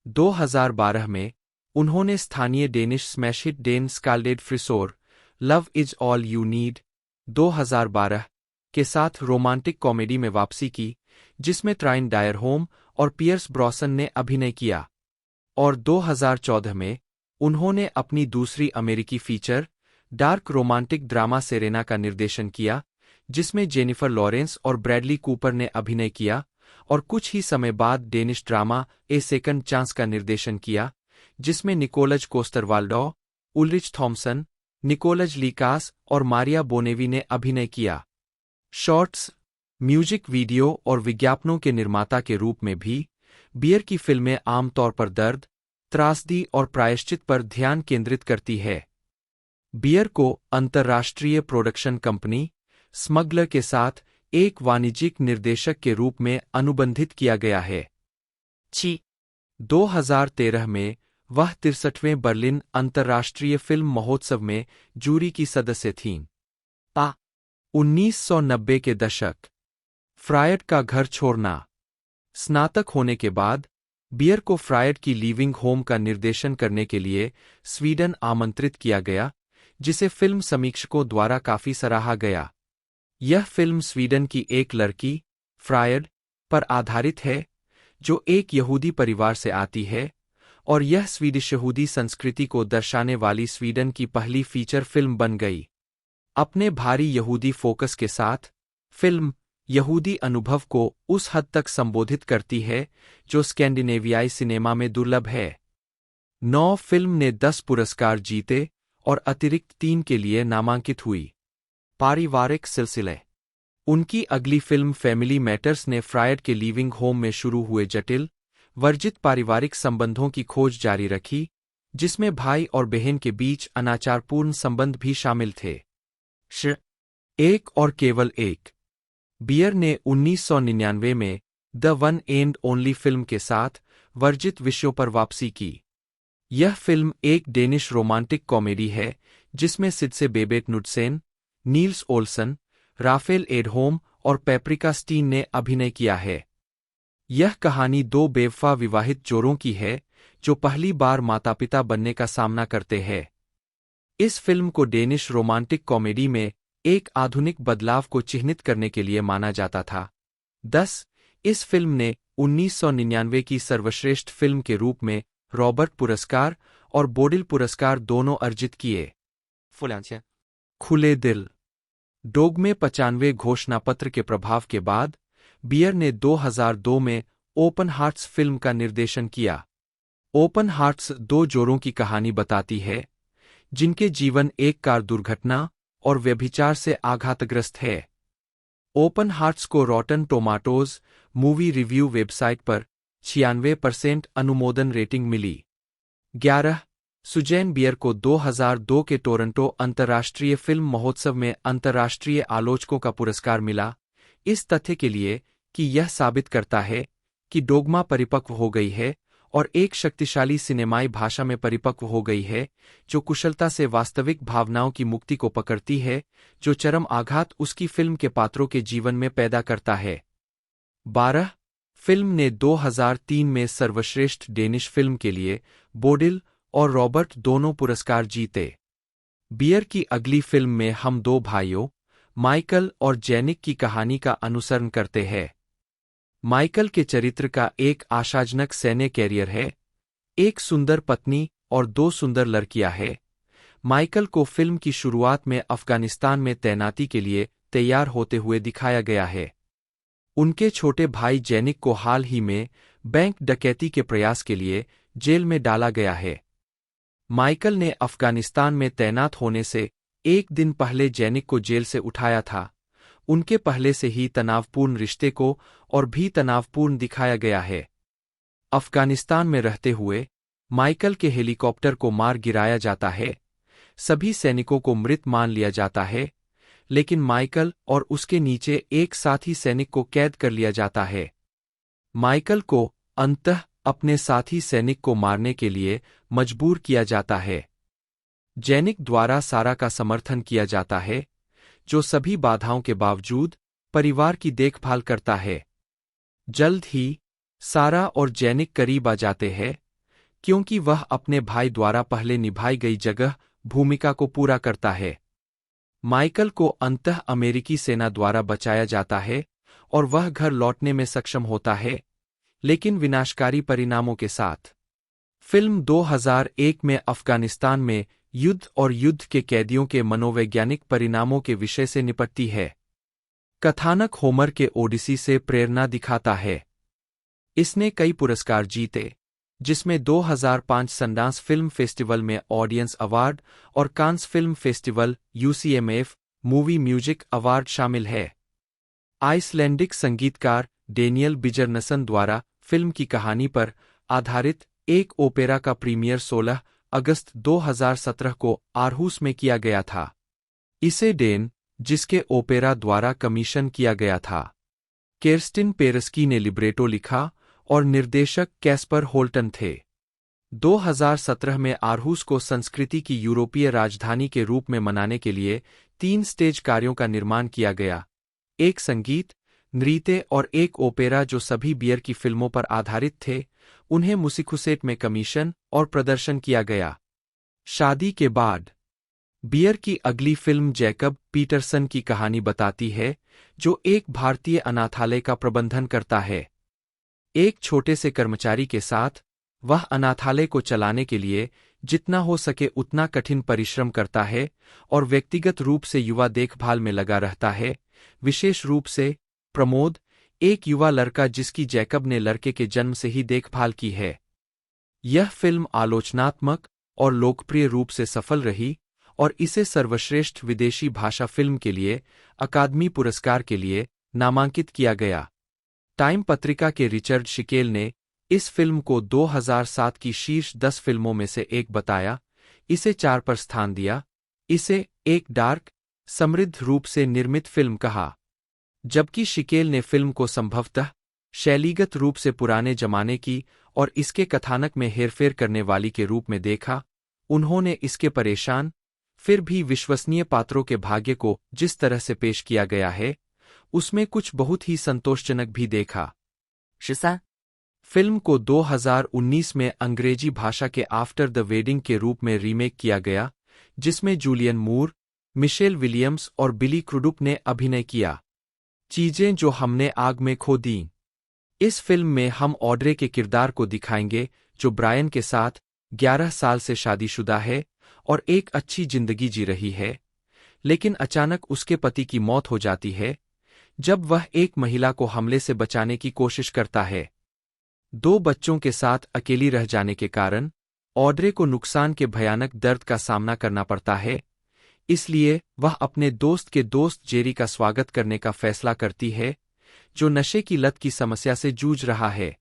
2012 में उन्होंने स्थानीय डेनिश स्मैश हिट डेन स्काल्डेड फ्रिसोर love is all you need 2012 के साथ रोमांटिक कॉमेडी में वापसी की, जिसमें ट्राइन डायर होम और पियर्स ब्रॉसन ने अभिनय किया। और 2014 में उन्होंने अपनी दूसरी अमेरिकी feature dark romantic drama Serena का निर्देशन किया, जिसमें जेनिफर लॉरेंस और ब्रैडली कूपर ने अभिनय किया, और कुछ ही समय बाद डेनिश ड्रामा ए सेकंड चांस का निर्देशन किया, जिसमें निकोलज कोस्टरवाल्डो, उल्रिच थॉम्सन, निकोलज लीकास और मारिया बोनेवी ने अभिनय किया। शॉर्ट्स, म्यूजिक वीडियो और विज्ञापनों के निर्माता के रूप में भी बियर की फिल्में आमतौर पर दर्द, त्रासदी और प्रायश्चित पर ध्यान केंद्रित करती है। बियर को अंतर्राष्ट्रीय प्रोडक्शन कंपनी स्मगलर के साथ एक वाणिज्यिक निर्देशक के रूप में अनुबंधित किया गया है। 2013 में वह 63वें बर्लिन अंतर्राष्ट्रीय फिल्म महोत्सव में जूरी की सदस्य थीं। 1990 के दशक फ्रायड का घर छोड़ना। स्नातक होने के बाद बियर को फ्रायड की लीविंग होम का निर्देशन करने के लिए स्वीडन आमंत्रित किया गया, जिसे फिल्म समीक्षकों द्वारा काफी सराहा गया। यह फिल्म स्वीडन की एक लड़की, फ्रायड, पर आधारित है, जो एक यहूदी परिवार से आती है, और यह स्वीडिश यहूदी संस्कृति को दर्शाने वाली स्वीडन की पहली फीचर फिल्म बन गई। अपने भारी यहूदी फोकस के साथ, फिल्म यहूदी अनुभव को उस हद तक संबोधित करती है जो स्कैंडिनेवियाई सिनेमा में दुर्लभ है। 9 फिल्म ने 10 पुरस्कार जीते और अतिरिक्त 3 के लिए नामांकित हुई। पारिवारिक सिलसिले। उनकी अगली फिल्म फैमिली मैटर्स ने फ्रायड के लीविंग होम में शुरू हुए जटिल, वर्जित पारिवारिक संबंधों की खोज जारी रखी, जिसमें भाई और बहन के बीच अनाचारपूर्ण संबंध भी शामिल थे। एक और केवल एक। बियर ने 1999 में the one and only film के साथ वर्जित विषयों पर वापसी की। यह फिल्म एक डेनिश रोमांटिक कॉमेडी है, जिसमें सिडसे बेबे क्नुडसेन, नील्स ओल्सन, राफेल एडहोम और पेप्रिका स्टीन ने अभिनय किया है। यह कहानी 2 बेवफा विवाहित जोड़ों की है जो पहली बार माता-पिता बनने का सामना करते हैं। इस फिल्म को डेनिश रोमांटिक कॉमेडी में एक आधुनिक बदलाव को चिह्नित करने के लिए माना जाता था। 10 इस फिल्म ने 1999 की सर्वश्रेष्ठ फिल्म के रूप में रॉबर्ट पुरस्कार और बोडिल पुरस्कार दोनों अर्जित किए। खुले दिल। डोगमे 95 घोषणापत्र के प्रभाव के बाद बियर ने 2002 में ओपन हार्ट्स फिल्म का निर्देशन किया। ओपन हार्ट्स 2 जोड़ों की कहानी बताती है, जिनके जीवन एक कार दुर्घटना और व्यभिचार से आघातग्रस्त है। ओपन हार्ट्स को रॉटन टोमाटोज मूवी रिव्यू वेबसाइट पर 96% अनुमोदन रेटिंग मिली। 11 सुजैन बियर को 2002 के टोरंटो अंतर्राष्ट्रीय फिल्म महोत्सव में अंतर्राष्ट्रीय आलोचकों का पुरस्कार मिला, इस तथ्य के लिए कि यह साबित करता है कि डोगमा परिपक्व हो गई है और एक शक्तिशाली सिनेमाई भाषा में परिपक्व हो गई है, जो कुशलता से वास्तविक भावनाओं की मुक्ति को पकड़ती है, जो चरम आघात उसकी फिल्म के पात्रों के जीवन में पैदा करता है। 12 फिल्म ने 2003 में सर्वश्रेष्ठ डेनिश फिल्म के लिए बोडिल और रॉबर्ट दोनों पुरस्कार जीते। बियर की अगली फिल्म में हम 2 भाइयों, माइकल और जेनिक की कहानी का अनुसरण करते हैं। माइकल के चरित्र का एक आशाजनक सैन्य कैरियर है, एक सुंदर पत्नी और 2 सुंदर लड़कियां हैं। माइकल को फिल्म की शुरुआत में अफगानिस्तान में तैनाती के लिए तैयार होते हुए दिखाया गया है। उनके छोटे भाई जैनिक को हाल ही में बैंक डकैती के प्रयास के लिए जेल में डाला गया है। माइकल ने अफगानिस्तान में तैनात होने से एक दिन पहले जैनिक को जेल से उठाया था। उनके पहले से ही तनावपूर्ण रिश्ते को और भी तनावपूर्ण दिखाया गया है। अफगानिस्तान में रहते हुए माइकल के हेलीकॉप्टर को मार गिराया जाता है। सभी सैनिकों को मृत मान लिया जाता है, लेकिन माइकल और उसके नीचे एक साथी सैनिक को कैद कर लिया जाता है। माइकल को अंततः अपने साथी सैनिक को मारने के लिए मजबूर किया जाता है। जैनिक द्वारा सारा का समर्थन किया जाता है, जो सभी बाधाओं के बावजूद परिवार की देखभाल करता है। जल्द ही सारा और जैनिक करीब आ जाते हैं, क्योंकि वह अपने भाई द्वारा पहले निभाई गई जगह भूमिका को पूरा करता है। माइकल को अंततः अमेरिकी सेना द्वारा बचाया जाता है और वह घर लौटने में सक्षम होता है, लेकिन विनाशकारी परिणामों के साथ। फिल्म 2001 में अफगानिस्तान में युद्ध और युद्ध के कैदियों के मनोवैज्ञानिक परिणामों के विषय से निपटती है। कथानक होमर के ओडिसी से प्रेरणा दिखाता है। इसने कई पुरस्कार जीते, जिसमें 2005 सनडांस फिल्म फेस्टिवल में ऑडियंस अवार्ड और Cannes film festival UCMF movie music award शामिल है। आइसलैंडिक संगीतकार डेनियल बिजरनसन द्वारा फिल्म की कहानी पर आधारित एक ओपेरा का प्रीमियर 16 अगस्त 2017 को आरहूस में किया गया था। इसे डेन, जिसके ओपेरा द्वारा कमीशन किया गया था। केर्स्टिन पेरस्की ने लिब्रेटो लिखा और निर्देशक कैस्पर होल्टन थे। 2017 में आरहूस को संस्कृति की यूरोपीय राजधानी के रूप में मनाने के लिए 3 स्टेज कार्यों का निर्माण किया गया, एक संगीत, नृत्य और एक ओपेरा जो सभी बियर की फिल्मों पर आधारित थे। उन्हें मुसिकुसेट में कमीशन और प्रदर्शन किया गया। शादी के बाद बियर की अगली फिल्म जैकब पीटरसन की कहानी बताती है, जो एक भारतीय अनाथालय का प्रबंधन करता है। एक छोटे से कर्मचारी के साथ वह अनाथालय को चलाने के लिए जितना हो सके उतना कठिन परिश्रम करता है और व्यक्तिगत रूप से युवा देखभाल में लगा रहता है, विशेष रूप से प्रमोद, एक युवा लड़का जिसकी जैकब ने लड़के के जन्म से ही देखभाल की है। यह फिल्म आलोचनात्मक और लोकप्रिय रूप से सफल रही और इसे सर्वश्रेष्ठ विदेशी भाषा फिल्म के लिए अकादमी पुरस्कार के लिए नामांकित किया गया। टाइम पत्रिका के रिचर्ड शिकेल ने इस फिल्म को 2007 की शीर्ष 10 फिल्मों में से एक बताया, इसे 4 पर स्थान दिया। इसे एक डार्क, समृद्ध रूप से निर्मित फिल्म कहा, जबकि शिकेल ने फिल्म को संभवतः शैलीगत रूप से पुराने जमाने की और इसके कथानक में हेरफेर करने वाली के रूप में देखा। उन्होंने इसके परेशान फिर भी विश्वसनीय पात्रों के भाग्य को जिस तरह से पेश किया गया है, उसमें कुछ बहुत ही संतोषजनक भी देखा। 13 फिल्म को 2019 में अंग्रेजी भाषा के आफ्टर द वेडिंग के रूप में रीमेक किया गया, जिसमें जूलियन मूर, मिशेल विलियम्स और बिली क्रुडुप ने अभिनय किया। चीजें जो हमने आग में खो दीं। इस फिल्म में हम ऑड्रे के किरदार को दिखाएंगे, जो ब्रायन के साथ 11 साल से शादीशुदा है और एक अच्छी जिंदगी जी रही है, लेकिन अचानक उसके पति की मौत हो जाती है जब वह एक महिला को हमले से बचाने की कोशिश करता है। 2 बच्चों के साथ अकेली रह जाने के कारण ऑड्रे को नुकसान के भयानक दर्द का सामना करना पड़ता है, इसलिए वह अपने दोस्त के दोस्त जेरी का स्वागत करने का फैसला करती है, जो नशे की लत की समस्या से जूझ रहा है।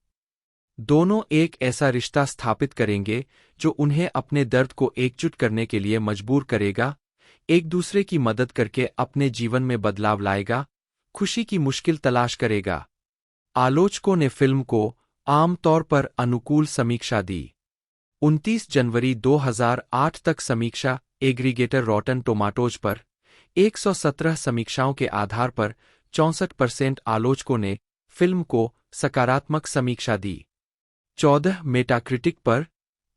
दोनों एक ऐसा रिश्ता स्थापित करेंगे जो उन्हें अपने दर्द को एकजुट करने के लिए मजबूर करेगा, एक दूसरे की मदद करके अपने जीवन में बदलाव लाएगा, खुशी की मुश्किल तलाश करेगा। आलोचकों ने फिल्म को आमतौर पर अनुकूल समीक्षा दी। 29 जनवरी 2008 तक समीक्षा एग्रीगेटर रॉटन टोमाटोज पर 117 समीक्षाओं के आधार पर 64% आलोचकों ने फिल्म को सकारात्मक समीक्षा दी। 14 मेटाक्रिटिक पर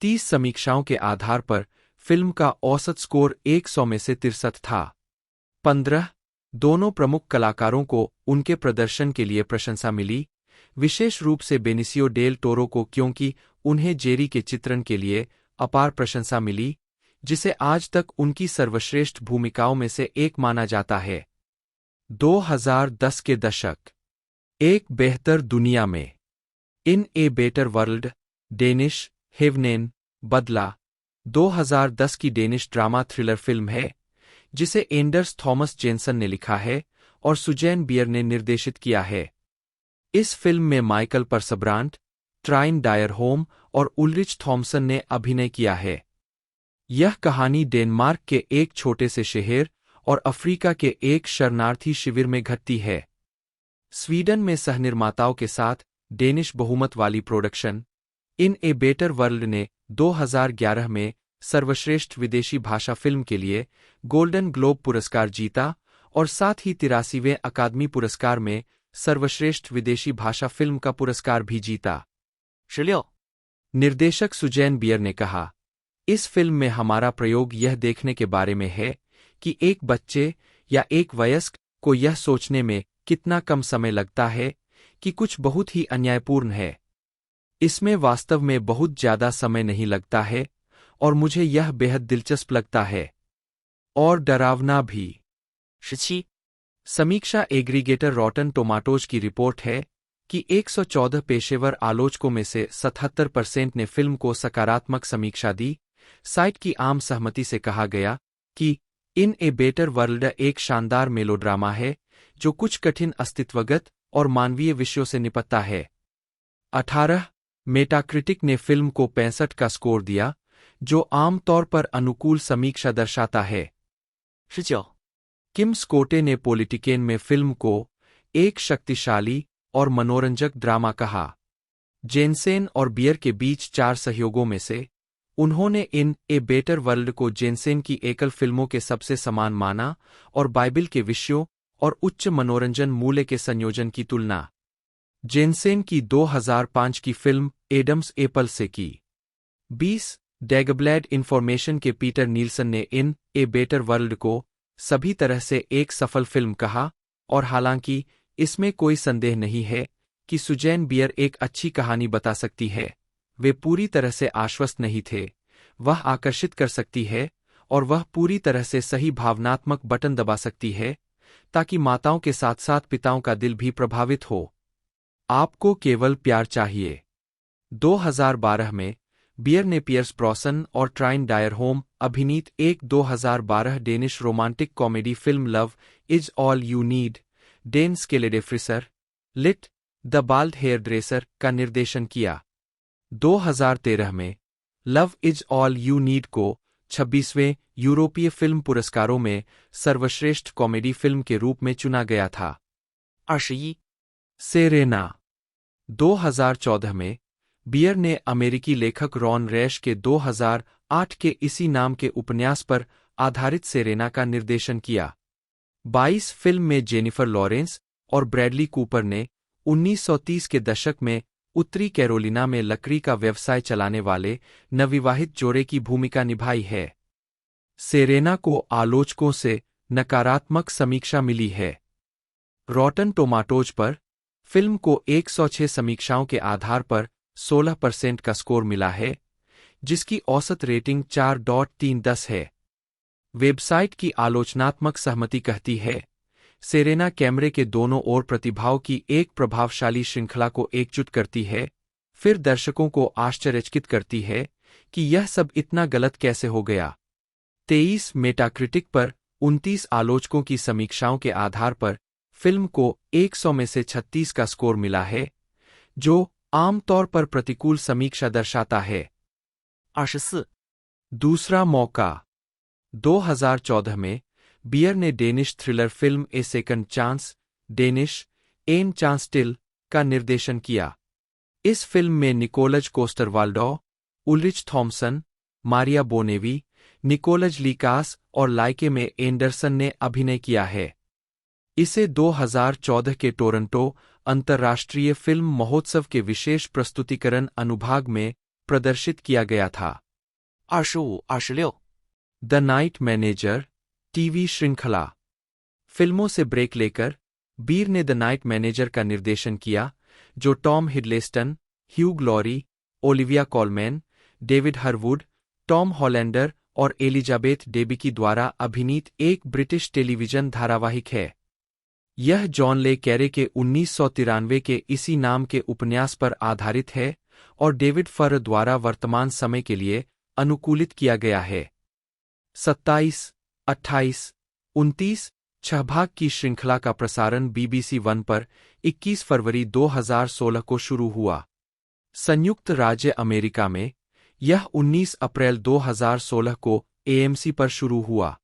30 समीक्षाओं के आधार पर फिल्म का औसत स्कोर 100 में से 63 था। 15 दोनों प्रमुख कलाकारों को उनके प्रदर्शन के लिए प्रशंसा मिली, विशेष रूप से बेनिसियो डेल टोरो को, क्योंकि उन्हें जेरी के चित्रण के लिए अपार प्रशंसा मिली, जिसे आज तक उनकी सर्वश्रेष्ठ भूमिकाओं में से एक माना जाता है। 2010 के दशक एक बेहतर दुनिया में। इन ए बेटर वर्ल्ड, डेनिश, हेवनेन, बदला 2010 की डेनिश ड्रामा थ्रिलर फिल्म है जिसे एंडर्स थॉमस जेनसन ने लिखा है और सुजैन बियर ने निर्देशित किया है। इस फिल्म में माइकल परसब्रांट, ट्राइन डायर होम और उल्रिच थॉमसन ने अभिनय किया है। यह कहानी डेनमार्क के एक छोटे से शहर और अफ्रीका के एक शरणार्थी शिविर में घटती है। स्वीडन में सहनिर्माताओं के साथ डेनिश बहुमत वाली production in a better world ने 2011 में सर्वश्रेष्ठ विदेशी भाषा फिल्म के लिए गोल्डन ग्लोब पुरस्कार जीता और साथ ही 83वें अकादमी पुरस्कार में सर्वश्रेष्ठ विदेशी भाषा फिल्म का पुरस्कार भी जीता। 16. निर्देशक सुजैन बियर ने कहा, इस फिल्म में हमारा प्रयोग यह देखने के बारे में है कि एक बच्चे या एक वयस्क को यह सोचने में कितना कम समय लगता है कि कुछ बहुत ही अन्यायपूर्ण है। इसमें वास्तव में बहुत ज्यादा समय नहीं लगता है और मुझे यह बेहद दिलचस्प लगता है और डरावना भी। 17. समीक्षा एग्रीगेटर रॉटन टोमाटोज की रिपोर्ट है कि 114 पेशेवर आलोचकों में से 77% ने फिल्म को सकारात्मक समीक्षा दी। साइट की आम सहमति से कहा गया कि इन ए बेटर वर्ल्ड एक शानदार मेलोड्रामा है जो कुछ कठिन अस्तित्वगत और मानवीय विषयों से निपटता है। 18 मेटाक्रिटिक ने फिल्म को 65 का स्कोर दिया, जो आमतौर पर अनुकूल समीक्षा दर्शाता है। 19. किम स्कोटे ने पॉलिटिकेन में फिल्म को एक शक्तिशाली और मनोरंजक ड्रामा कहा। जेनसेन और बियर के बीच 4 सहयोगों में से उन्होंने इन ए बेटर वर्ल्ड को जेनसेन की एकल फिल्मों के सबसे समान माना और बाइबिल के विषयों और उच्च मनोरंजन मूल्य के संयोजन की तुलना जेनसेन की 2005 की फिल्म एडम्स एपल से की। 20 डैगब्लैड इन्फॉर्मेशन के पीटर नील्सन ने इन ए बेटर वर्ल्ड को सभी तरह से एक सफल फिल्म कहा और हालांकि इसमें कोई संदेह नहीं है कि सुजैन बियर एक अच्छी कहानी बता सकती है, वे पूरी तरह से आश्वस्त नहीं थे। वह आकर्षित कर सकती है और वह पूरी तरह से सही भावनात्मक बटन दबा सकती है ताकि माताओं के साथ साथ पिताओं का दिल भी प्रभावित हो। आपको केवल प्यार चाहिए। 2012 में बियर ने पियर्स ब्रॉसन और ट्राइन डायर होम अभिनीत एक 2012 Danish romantic comedy film love is all you need, डेन स्केलेडेफ्रिसर, लिट, द बाल्ड हेयर ड्रेसर का निर्देशन किया। 2013 में love is all you need को 26वें यूरोपीय फिल्म पुरस्कारों में सर्वश्रेष्ठ कॉमेडी फिल्म के रूप में चुना गया था। 21. सेरेना 2014 में बियर ने अमेरिकी लेखक रॉन रैश के 2008 के इसी नाम के उपन्यास पर आधारित सेरेना का निर्देशन किया। 22 फिल्म में जेनिफर लॉरेंस और ब्रैडली कूपर ने 1930 के दशक में उत्तरी कैरोलिना में लकड़ी का व्यवसाय चलाने वाले नवविवाहित जोड़े की भूमिका निभाई है। सेरेना को आलोचकों से नकारात्मक समीक्षा मिली है। रॉटन टोमाटोज पर फिल्म को 106 समीक्षाओं के आधार पर 16% का स्कोर मिला है, जिसकी औसत रेटिंग 4.3 है। वेबसाइट की आलोचनात्मक सहमति कहती है, सेरेना कैमरे के दोनों ओर प्रतिभाओं की एक प्रभावशाली श्रृंखला को एकजुट करती है, फिर दर्शकों को आश्चर्यचकित करती है कि यह सब इतना गलत कैसे हो गया। 23 मेटाक्रिटिक पर 29 आलोचकों की समीक्षाओं के आधार पर फिल्म को 100 में से 36 का स्कोर मिला है, जो आमतौर पर प्रतिकूल समीक्षा दर्शाता है। 24. दूसरा मौका 2014 में बियर ने Danish thriller film a second chance, Danish एन चांस टिल का निर्देशन किया। इस फिल्म में निकोलज कोस्टर-वाल्डौ, उल्रिच थॉमसन, मारिया बोनेवी, निकोलज लीकास और लाइके में एंडरसन ने अभिनय किया है। इसे 2014 के टोरंटो अंतर्राष्ट्रीय फिल्म महोत्सव के विशेष प्रस्तुतिकरण अनुभाग में प्रदर्शित किया गया था। 25-26. द नाइट मैनेजर टीवी श्रृंखला। फिल्मों से ब्रेक लेकर बीर ने द नाइट मैनेजर का निर्देशन किया, जो Tom Hiddleston, Hugh Laurie, Olivia Colman, David Harewood, Tom Hollander और एलिजाबेथ डेबिकी द्वारा अभिनीत एक ब्रिटिश टेलीविजन धारावाहिक है। यह जॉन ले कैरे के 1993 के इसी नाम के उपन्यास पर आधारित है और डेविड फर द्वारा वर्तमान समय के लिए अनुकूलित किया गया है। 27, 28, 29, 6 भाग की श्रृंखला का प्रसारण BBC वन पर 21 फरवरी 2016 को शुरू हुआ। संयुक्त राज्य अमेरिका में यह 19 अप्रैल 2016 को AMC पर शुरू हुआ।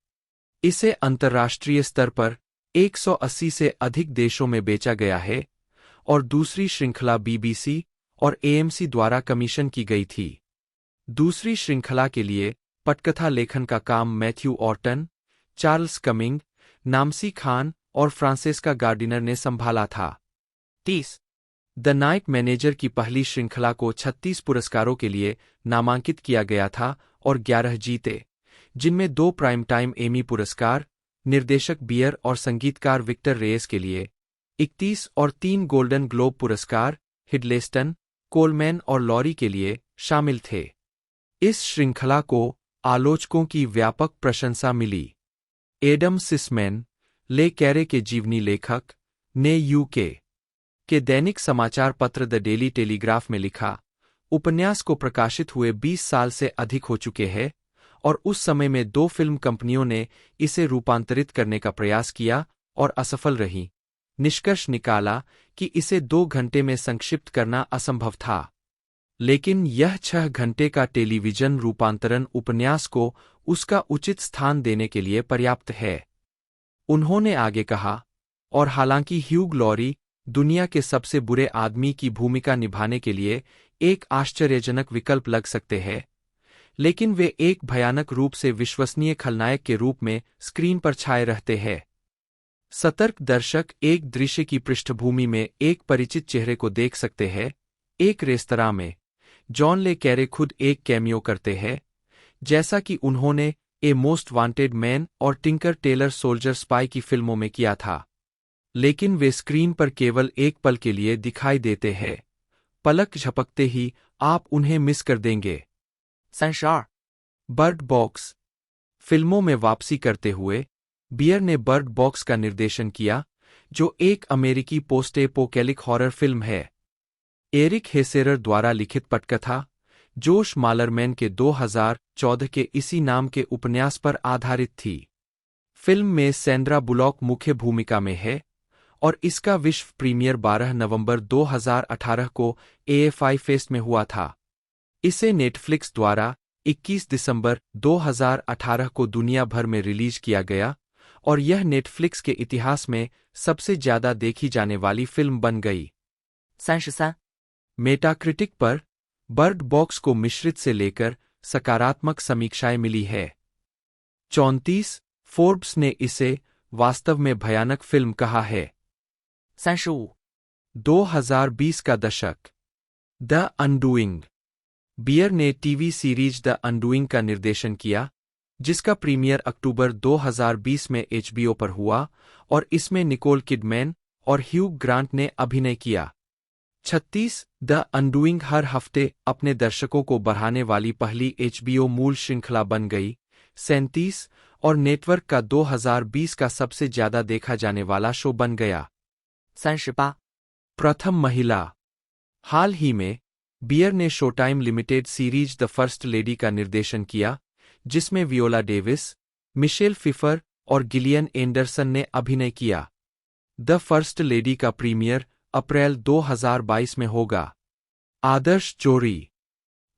इसे अंतर्राष्ट्रीय स्तर पर 180 से अधिक देशों में बेचा गया है और दूसरी श्रृंखला BBC और AMC द्वारा कमीशन की गई थी। दूसरी श्रृंखला के लिए पटकथा लेखन का काम मैथ्यू ऑर्टन, चार्ल्स कमिंग, नामसी खान और फ्रांसेस्का गार्डिनर ने संभाला था। 30. द नाइट मैनेजर की पहली श्रृंखला को 36 पुरस्कारों के लिए नामांकित किया गया था और 11 जीते, जिनमें 2 प्राइम टाइम एमी पुरस्कार, निर्देशक बियर और संगीतकार विक्टर रेयस के लिए 31 और 3 गोल्डन ग्लोब पुरस्कार हिडलेस्टन, कोलमैन और लॉरी के लिए शामिल थे। इस श्रृंखला को आलोचकों की व्यापक प्रशंसा मिली। एडम सिसमैन, ले कैरे के जीवनी लेखक, ने UK के दैनिक समाचार पत्र द डेली टेलीग्राफ में लिखा, उपन्यास को प्रकाशित हुए 20 साल से अधिक हो चुके हैं और उस समय में 2 फिल्म कंपनियों ने इसे रूपांतरित करने का प्रयास किया और असफल रहीं। निष्कर्ष निकाला कि इसे 2 घंटे में संक्षिप्त करना असंभव था, लेकिन यह 6 घंटे का टेलीविजन रूपांतरण उपन्यास को उसका उचित स्थान देने के लिए पर्याप्त है। उन्होंने आगे कहा, और हालांकि ह्यूग लॉरी दुनिया के सबसे बुरे आदमी की भूमिका निभाने के लिए एक आश्चर्यजनक विकल्प लग सकते हैं, लेकिन वे एक भयानक रूप से विश्वसनीय खलनायक के रूप में स्क्रीन पर छाए रहते हैं। सतर्क दर्शक एक दृश्य की पृष्ठभूमि में एक परिचित चेहरे को देख सकते हैं। एक रेस्तरां में जॉन ले कैरे खुद एक कैमियो करते हैं, जैसा कि उन्होंने ए मोस्ट वांटेड मैन और टिंकर टेलर सोल्जर स्पाई की फिल्मों में किया था, लेकिन वे स्क्रीन पर केवल एक पल के लिए दिखाई देते हैं। पलक झपकते ही आप उन्हें मिस कर देंगे। 32. बर्ड बॉक्स फिल्मों में वापसी करते हुए बियर ने बर्ड बॉक्स का निर्देशन किया, जो एक अमेरिकी पोस्ट-एपोकैलिक हॉरर फिल्म है। एरिक हेसेरर द्वारा लिखित पटकथा जोश मालरमैन के 2014 के इसी नाम के उपन्यास पर आधारित थी। फिल्म में सैंड्रा बुलॉक मुख्य भूमिका में है और इसका विश्व प्रीमियर 12 नवंबर 2018 को AFI फेस्ट में हुआ था। इसे नेटफ्लिक्स द्वारा 21 दिसंबर 2018 को दुनिया भर में रिलीज किया गया और यह नेटफ्लिक्स के इतिहास में सबसे ज्यादा देखी जाने वाली फिल्म बन गई। 33. मेटाक्रिटिक पर बर्ड बॉक्स को मिश्रित से लेकर सकारात्मक समीक्षाएं मिली है। 34. फोर्ब्स ने इसे वास्तव में भयानक फिल्म कहा है। 35. 2020 का दशक। द अनडूइंग बियर ने टीवी सीरीज द अनडूइंग का निर्देशन किया, जिसका प्रीमियर अक्टूबर 2020 में HBO पर हुआ और इसमें निकोल किडमैन और ह्यूग ग्रांट ने अभिनय किया। 36. द अनडूइंग हर हफ्ते अपने दर्शकों को बढ़ाने वाली पहली HBO मूल श्रृंखला बन गई। 37. और नेटवर्क का 2020 का सबसे ज्यादा देखा जाने वाला शो बन गया। 38. प्रथम महिला हाल ही में बियर ने showtime limited series the first lady का निर्देशन किया, जिसमें वियोला डेविस, मिशेल फिफर और गिलियन एंडरसन ने अभिनय किया। द फर्स्ट लेडी का प्रीमियर अप्रैल 2022 में होगा। आदर्श जोड़ी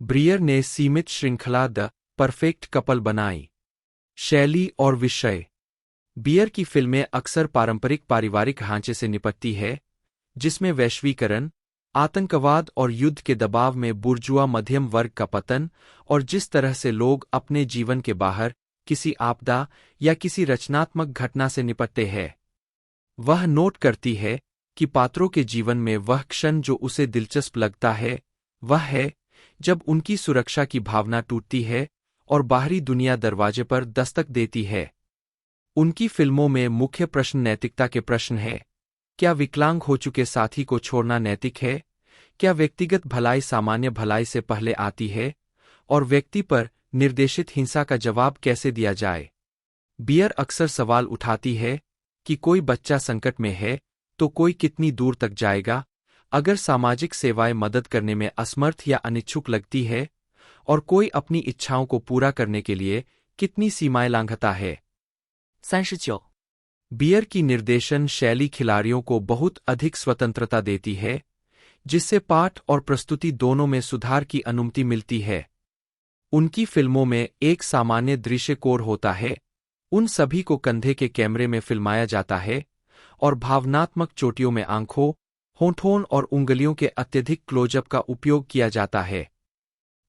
ब्रियर ने सीमित श्रृंखला द परफेक्ट कपल बनाई। शैली और विषय बियर की फिल्में अक्सर पारंपरिक पारिवारिक ढांचे से निपटती है, जिसमें वैश्वीकरण, आतंकवाद और युद्ध के दबाव में बुर्जुआ मध्यम वर्ग का पतन और जिस तरह से लोग अपने जीवन के बाहर किसी आपदा या किसी रचनात्मक घटना से निपटते हैं। वह नोट करती है कि पात्रों के जीवन में वह क्षण जो उसे दिलचस्प लगता है वह है जब उनकी सुरक्षा की भावना टूटती है और बाहरी दुनिया दरवाजे पर दस्तक देती है। उनकी फिल्मों में मुख्य प्रश्न नैतिकता के प्रश्न है। क्या विकलांग हो चुके साथी को छोड़ना नैतिक है? क्या व्यक्तिगत भलाई सामान्य भलाई से पहले आती है? और व्यक्ति पर निर्देशित हिंसा का जवाब कैसे दिया जाए? बियर अक्सर सवाल उठाती है, कि कोई बच्चा संकट में है तो कोई कितनी दूर तक जाएगा, अगर सामाजिक सेवाएं मदद करने में असमर्थ या अनिच्छुक लगती है, और कोई अपनी इच्छाओं को पूरा करने के लिए कितनी सीमाएं लांघता है। 39. बियर की निर्देशन शैली खिलाड़ियों को बहुत अधिक स्वतंत्रता देती है, जिससे पाठ और प्रस्तुति दोनों में सुधार की अनुमति मिलती है। उनकी फिल्मों में एक सामान्य दृश्य कोर होता है, उन सभी को कंधे के कैमरे में फिल्माया जाता है, और भावनात्मक चोटियों में आंखों, होठों और उंगलियों के अत्यधिक क्लोजअप का उपयोग किया जाता है।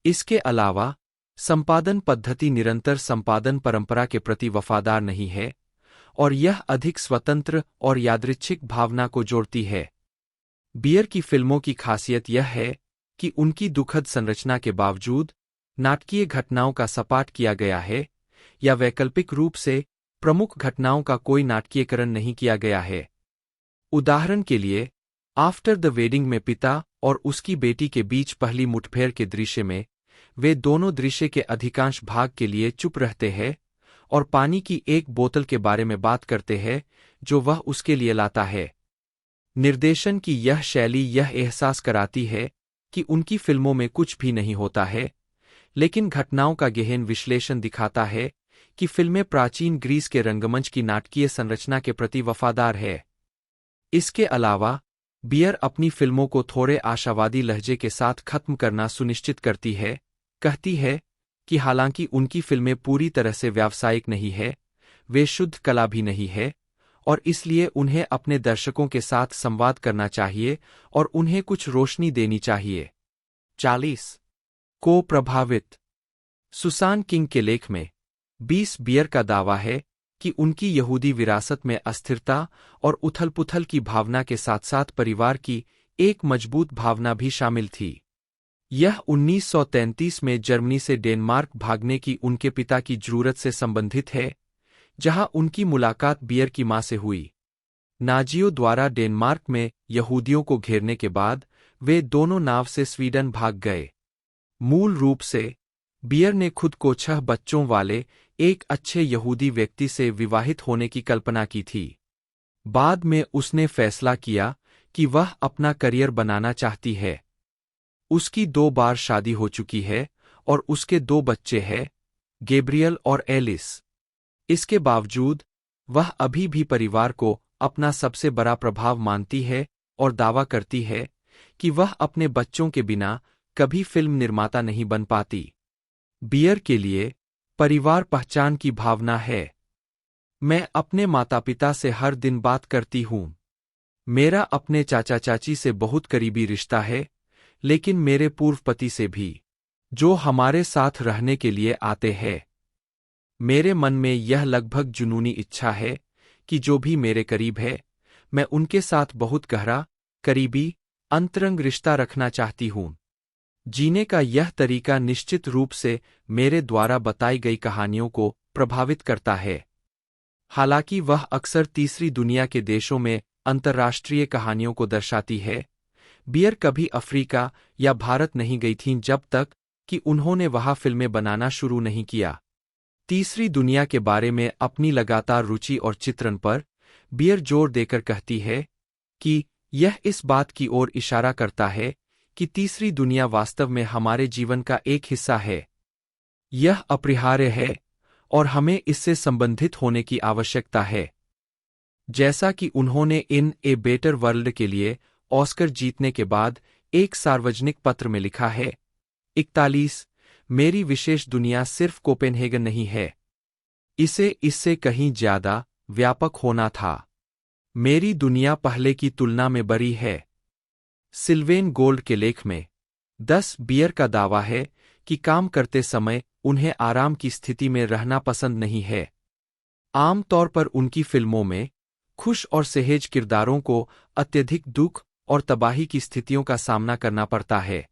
इसके अलावा संपादन पद्धति निरंतर संपादन परंपरा के प्रति वफादार नहीं है, और यह अधिक स्वतंत्र और यादृच्छिक भावना को जोड़ती है। बियर की फिल्मों की खासियत यह है कि उनकी दुखद संरचना के बावजूद नाटकीय घटनाओं का सपाट किया गया है, या वैकल्पिक रूप से प्रमुख घटनाओं का कोई नाटकीयकरण नहीं किया गया है। उदाहरण के लिए, आफ्टर द वेडिंग में पिता और उसकी बेटी के बीच पहली मुठभेड़ के दृश्य में वे दोनों दृश्य के अधिकांश भाग के लिए चुप रहते हैं और पानी की एक बोतल के बारे में बात करते हैं जो वह उसके लिए लाता है। निर्देशन की यह शैली यह एहसास कराती है कि उनकी फिल्मों में कुछ भी नहीं होता है, लेकिन घटनाओं का गहन विश्लेषण दिखाता है कि फिल्में प्राचीन ग्रीस के रंगमंच की नाटकीय संरचना के प्रति वफादार है। इसके अलावा बियर अपनी फिल्मों को थोड़े आशावादी लहजे के साथ खत्म करना सुनिश्चित करती है, कहती है कि हालांकि उनकी फिल्में पूरी तरह से व्यावसायिक नहीं है, वे शुद्ध कला भी नहीं है, और इसलिए उन्हें अपने दर्शकों के साथ संवाद करना चाहिए और उन्हें कुछ रोशनी देनी चाहिए। 40. को प्रभावित। सुसान किंग के लेख में 20 बियर का दावा है कि उनकी यहूदी विरासत में अस्थिरता और उथल-पुथल की भावना के साथ-साथ परिवार की एक मजबूत भावना भी शामिल थी। यह 1933 में जर्मनी से डेनमार्क भागने की उनके पिता की जरूरत से संबंधित है, जहां उनकी मुलाकात बियर की मां से हुई। नाजियों द्वारा डेनमार्क में यहूदियों को घेरने के बाद वे दोनों नाव से स्वीडन भाग गए। मूल रूप से बियर ने खुद को 6 बच्चों वाले एक अच्छे यहूदी व्यक्ति से विवाहित होने की कल्पना की थी। बाद में उसने फैसला किया कि वह अपना करियर बनाना चाहती है। उसकी 2 बार शादी हो चुकी है और उसके 2 बच्चे हैं, गैब्रियल और एलिस। इसके बावजूद वह अभी भी परिवार को अपना सबसे बड़ा प्रभाव मानती है और दावा करती है कि वह अपने बच्चों के बिना कभी फिल्म निर्माता नहीं बन पाती। बियर के लिए परिवार पहचान की भावना है। मैं अपने माता-पिता से हर दिन बात करती हूँ। मेरा अपने चाचा-चाची से बहुत करीबी रिश्ता है, लेकिन मेरे पूर्व पति से भी, जो हमारे साथ रहने के लिए आते हैं। मेरे मन में यह लगभग जुनूनी इच्छा है कि जो भी मेरे करीब है, मैं उनके साथ बहुत गहरा, करीबी, अंतरंग रिश्ता रखना चाहती हूँ। जीने का यह तरीका निश्चित रूप से मेरे द्वारा बताई गई कहानियों को प्रभावित करता है। हालांकि वह अक्सर तीसरी दुनिया के देशों में अंतर्राष्ट्रीय कहानियों को दर्शाती है। बियर कभी अफ्रीका या भारत नहीं गई थीं जब तक कि उन्होंने वहां फिल्में बनाना शुरू नहीं किया। तीसरी दुनिया के बारे में अपनी लगातार रुचि और चित्रण पर बियर जोर देकर कहती है कि यह इस बात की ओर इशारा करता है कि तीसरी दुनिया वास्तव में हमारे जीवन का एक हिस्सा है। यह अपरिहार्य है और हमें इससे संबंधित होने की आवश्यकता है। जैसा कि उन्होंने इन ए बेटर वर्ल्ड के लिए ऑस्कर जीतने के बाद एक सार्वजनिक पत्र में लिखा है, 41 मेरी विशेष दुनिया सिर्फ कोपेनहेगन नहीं है। इसे इससे कहीं ज्यादा व्यापक होना था। मेरी दुनिया पहले की तुलना में बड़ी है। सिल्वेन गोल्ड के लेख में 10 बियर का दावा है कि काम करते समय उन्हें आराम की स्थिति में रहना पसंद नहीं है। आमतौर पर उनकी फिल्मों में खुश और सहज किरदारों को अत्यधिक दुख और तबाही की स्थितियों का सामना करना पड़ता है।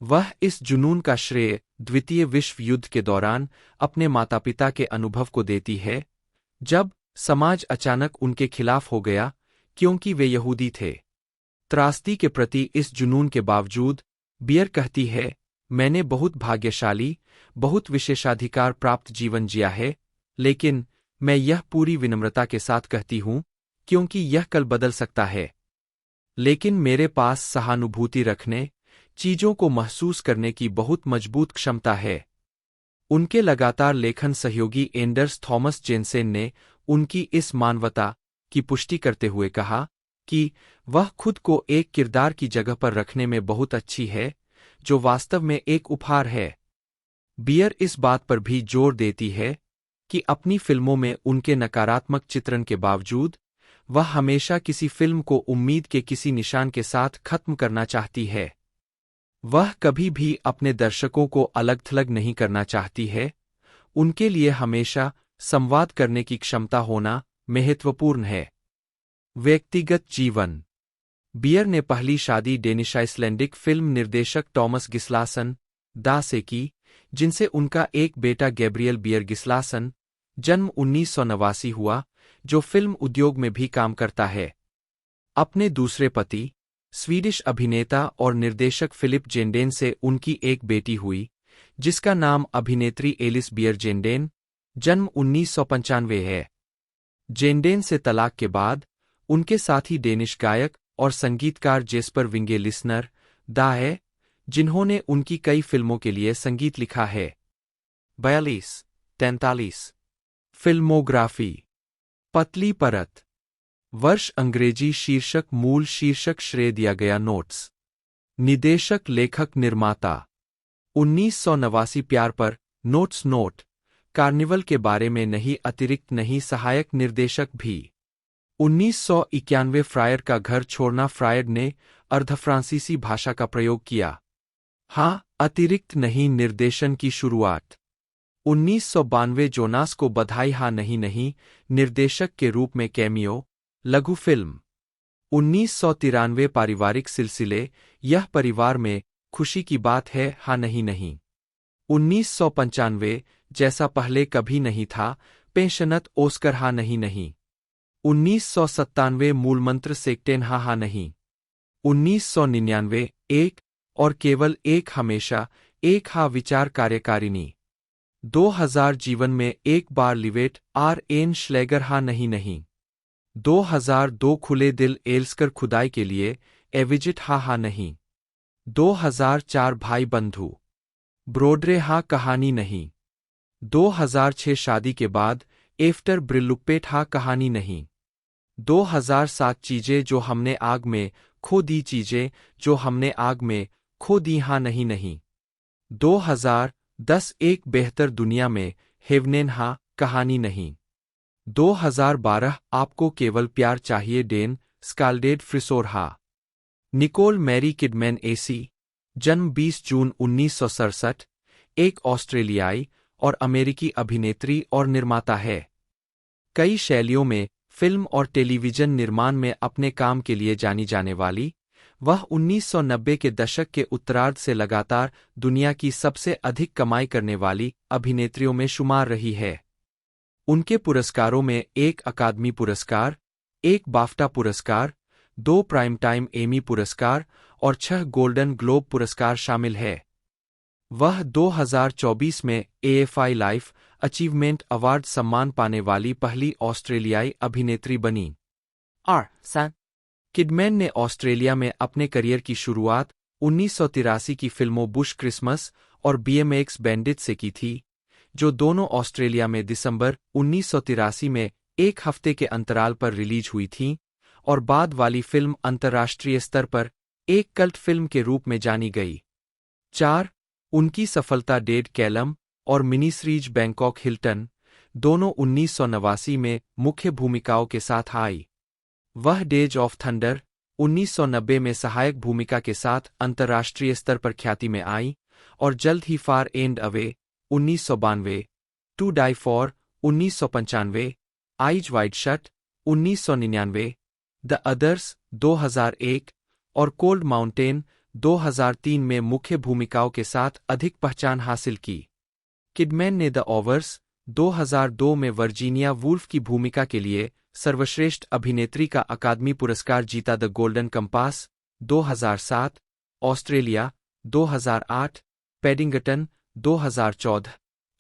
वह इस जुनून का श्रेय द्वितीय विश्व युद्ध के दौरान अपने माता-पिता के अनुभव को देती है, जब समाज अचानक उनके खिलाफ हो गया क्योंकि वे यहूदी थे। त्रासदी के प्रति इस जुनून के बावजूद बियर कहती है, मैंने बहुत भाग्यशाली, बहुत विशेषाधिकार प्राप्त जीवन जिया है, लेकिन मैं यह पूरी विनम्रता के साथ कहती हूं, क्योंकि यह कल बदल सकता है। लेकिन मेरे पास सहानुभूति रखने, चीजों को महसूस करने की बहुत मजबूत क्षमता है। उनके लगातार लेखन सहयोगी एंडर्स थॉमस जेनसेन ने उनकी इस मानवता की पुष्टि करते हुए कहा कि वह खुद को एक किरदार की जगह पर रखने में बहुत अच्छी है, जो वास्तव में एक उपहार है। बियर इस बात पर भी जोर देती है कि अपनी फिल्मों में उनके नकारात्मक चित्रण के बावजूद वह हमेशा किसी फिल्म को उम्मीद के किसी निशान के साथ खत्म करना चाहती है। वह कभी भी अपने दर्शकों को अलग-थलग नहीं करना चाहती है। उनके लिए हमेशा संवाद करने की क्षमता होना महत्वपूर्ण है। व्यक्तिगत जीवन। बियर ने पहली शादी डेनिश आइसलैंडिक फिल्म निर्देशक टॉमस गिस्लासन दा से की, जिनसे उनका एक बेटा गैब्रियल बियर गिस्लासन, जन्म 1989 हुआ, जो फिल्म उद्योग में भी काम करता है। अपने दूसरे पति, स्वीडिश अभिनेता और निर्देशक फिलिप जेंडेन से उनकी एक बेटी हुई, जिसका नाम अभिनेत्री एलिस बियर जेंडेन, जन्म 1995 है। जेंडेन से तलाक के बाद उनके साथी डेनिश गायक और संगीतकार जेस्पर विंगे लिसनर दा है, जिन्होंने उनकी कई फिल्मों के लिए संगीत लिखा है। 43 फिल्मोग्राफी। पतली परत। वर्ष अंग्रेजी शीर्षक मूल शीर्षक श्रेय दिया गया नोट्स। निदेशक लेखक निर्माता। 1989 प्यार पर नोट्स नोट कार्निवल के बारे में नहीं अतिरिक्त नहीं सहायक निर्देशक भी। 1991 फ्रायर का घर छोड़ना फ्रायड ने अर्ध फ्रांसीसी भाषा का प्रयोग किया। हाँ, अतिरिक्त नहीं निर्देशन की शुरुआत। 1992 जोनास को बधाई हाँ नहीं नहीं निर्देशक के रूप में कैमियो लघु फिल्म। 1993 पारिवारिक सिलसिले यह परिवार में खुशी की बात है हाँ नहीं नहीं। 1995 जैसा पहले कभी नहीं था पेंशनत ओस्कर हाँ नहीं नहीं। 1997 मूलमंत्र सेक्टेन हाँ हाँ नहीं। 1999 एक और केवल एक हमेशा एक हाँ विचार कार्यकारिणी। 2000 जीवन में एक बार लिवेट आर एन श्लेगर हाँ नहीं नहीं। 2002 खुले दिल एल्सकर खुदाई के लिए एविजिट हाँ हाँ नहीं। 2004 भाई बंधु ब्रोडरे हाँ कहानी नहीं। 2006 शादी के बाद एफ्टर ब्रिल्लुपेट हाँ कहानी नहीं। 2007 चीजें जो हमने आग में खो दी चीजें जो हमने आग में खो दी हाँ नहीं नहीं। 2010 एक बेहतर दुनिया में हेवनेन हाँ कहानी नहीं। 2012 आपको केवल प्यार चाहिए डेन स्काल्डेड फ्रिसोर हा। निकोल मैरी किडमैन एसी, जन्म 20 जून 1967, एक ऑस्ट्रेलियाई और अमेरिकी अभिनेत्री और निर्माता है। कई शैलियों में फिल्म और टेलीविजन निर्माण में अपने काम के लिए जानी जाने वाली, वह 1990 के दशक के उत्तरार्ध से लगातार दुनिया की सबसे अधिक कमाई करने वाली अभिनेत्रियों में शुमार रही है। उनके पुरस्कारों में एक अकादमी पुरस्कार, एक बाफ्टा पुरस्कार, 2 प्राइम टाइम एमी पुरस्कार और 6 गोल्डन ग्लोब पुरस्कार शामिल है। वह 2024 में AFI लाइफ अचीवमेंट अवार्ड सम्मान पाने वाली पहली ऑस्ट्रेलियाई अभिनेत्री बनी। सन किडमैन ने ऑस्ट्रेलिया में अपने करियर की शुरुआत 1983 की फिल्मों बुश क्रिसमस और BMX बैंडिट से की थी, जो दोनों ऑस्ट्रेलिया में दिसंबर 1983 में एक हफ्ते के अंतराल पर रिलीज हुई थीं, और बाद वाली फिल्म अंतर्राष्ट्रीय स्तर पर एक कल्ट फिल्म के रूप में जानी गई। 4. उनकी सफलता डेड कैलम और मिनी सीरीज बैंकॉक हिल्टन, दोनों 1989 में मुख्य भूमिकाओं के साथ आई। वह डेज ऑफ थंडर 1990 में सहायक भूमिका के साथ अंतर्राष्ट्रीय स्तर पर ख्याति में आई, और जल्द ही far and away 1992, to die for 1995, eyes wide shut 1999, the others 2001 और कोल्ड माउंटेन 2003 में मुख्य भूमिकाओं के साथ अधिक पहचान हासिल की। किडमैन ने द ओवर्स 2002 में वर्जीनिया वुल्फ की भूमिका के लिए सर्वश्रेष्ठ अभिनेत्री का अकादमी पुरस्कार जीता। The golden compass 2007, Australia 2008, Paddington 2014,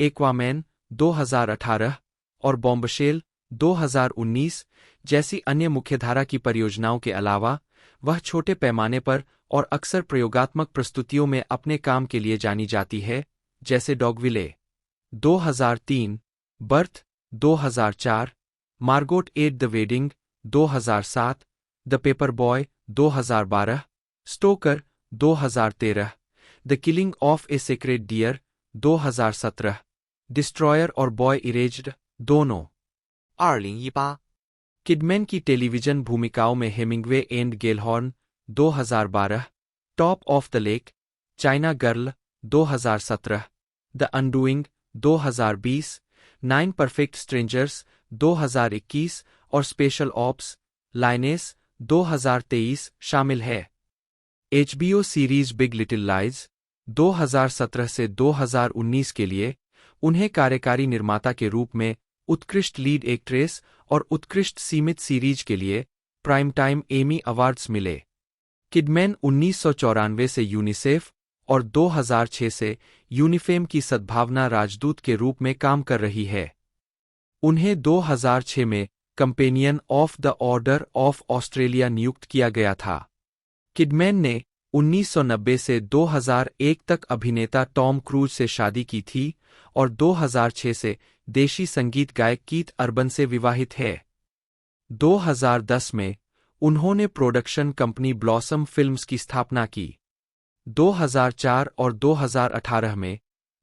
Aquaman 2018, और बॉम्बशेल 2019 जैसी अन्य मुख्यधारा की परियोजनाओं के अलावा वह छोटे पैमाने पर और अक्सर प्रयोगात्मक प्रस्तुतियों में अपने काम के लिए जानी जाती है, जैसे Dogville 2003, birth 2004, Margot at the wedding 2007, the paperboy 2012, Stoker 2013, the killing of a sacred deer 2017, destroyer और बॉय इरेज्ड दोनों। 2018 किडमैन की टेलीविजन भूमिकाओं में Hemingway and Gellhorn 2012, top of the lake, China girl 2017, the undoing 2020, 9 perfect strangers 2021 और special ops lioness 2023 शामिल है। HBO series big little lies 2017 से 2019 के लिए उन्हें कार्यकारी निर्माता के रूप में उत्कृष्ट लीड एक्ट्रेस और उत्कृष्ट सीमित सीरीज के लिए प्राइम टाइम एमी अवार्ड्स मिले। किडमैन 1994 से यूनिसेफ और 2006 से यूनिफेम की सद्भावना राजदूत के रूप में काम कर रही है। उन्हें 2006 में companion of the order of Australia नियुक्त किया गया था। किडमैन ने 1990 से 2001 तक अभिनेता टॉम क्रूज से शादी की थी और 2006 से देशी संगीत गायक कीथ अर्बन से विवाहित है। 2010 में उन्होंने प्रोडक्शन कंपनी ब्लॉसम फिल्म्स की स्थापना की। 2004 और 2018 में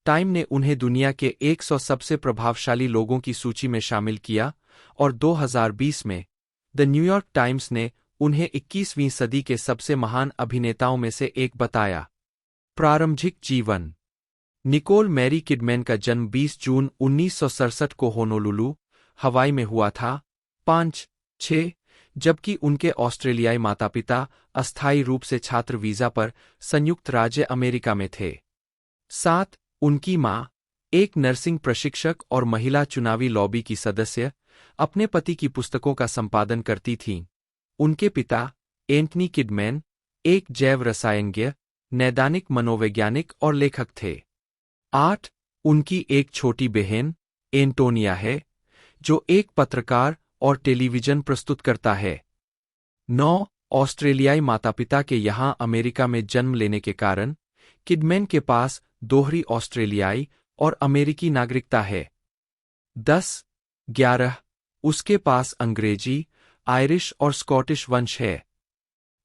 टाइम ने उन्हें दुनिया के 100 सबसे प्रभावशाली लोगों की सूची में शामिल किया और 2020 में द न्यूयॉर्क टाइम्स ने उन्हें 21वीं सदी के सबसे महान अभिनेताओं में से एक बताया। प्रारंभिक जीवन। निकोल मैरी किडमैन का जन्म 20 जून 1967 को होनोलुलु, हवाई में हुआ था। 5-6 जबकि उनके ऑस्ट्रेलियाई माता-पिता अस्थायी रूप से छात्र वीजा पर संयुक्त राज्य अमेरिका में थे। 7 उनकी मां, एक नर्सिंग प्रशिक्षक और महिला चुनावी लॉबी की सदस्य, अपने पति की पुस्तकों का संपादन करती थीं। उनके पिता, एंटनी किडमैन, एक जैव रसायनज्ञ, नैदानिक मनोवैज्ञानिक और लेखक थे। 8 उनकी एक छोटी बहन, एंटोनिया है, जो एक पत्रकार और टेलीविजन प्रस्तुतकर्ता है। 9 ऑस्ट्रेलियाई माता-पिता के यहां अमेरिका में जन्म लेने के कारण किडमैन के पास दोहरी ऑस्ट्रेलियाई और अमेरिकी नागरिकता है। 10-11 उसके पास अंग्रेजी, आयरिश और स्कॉटिश वंश है।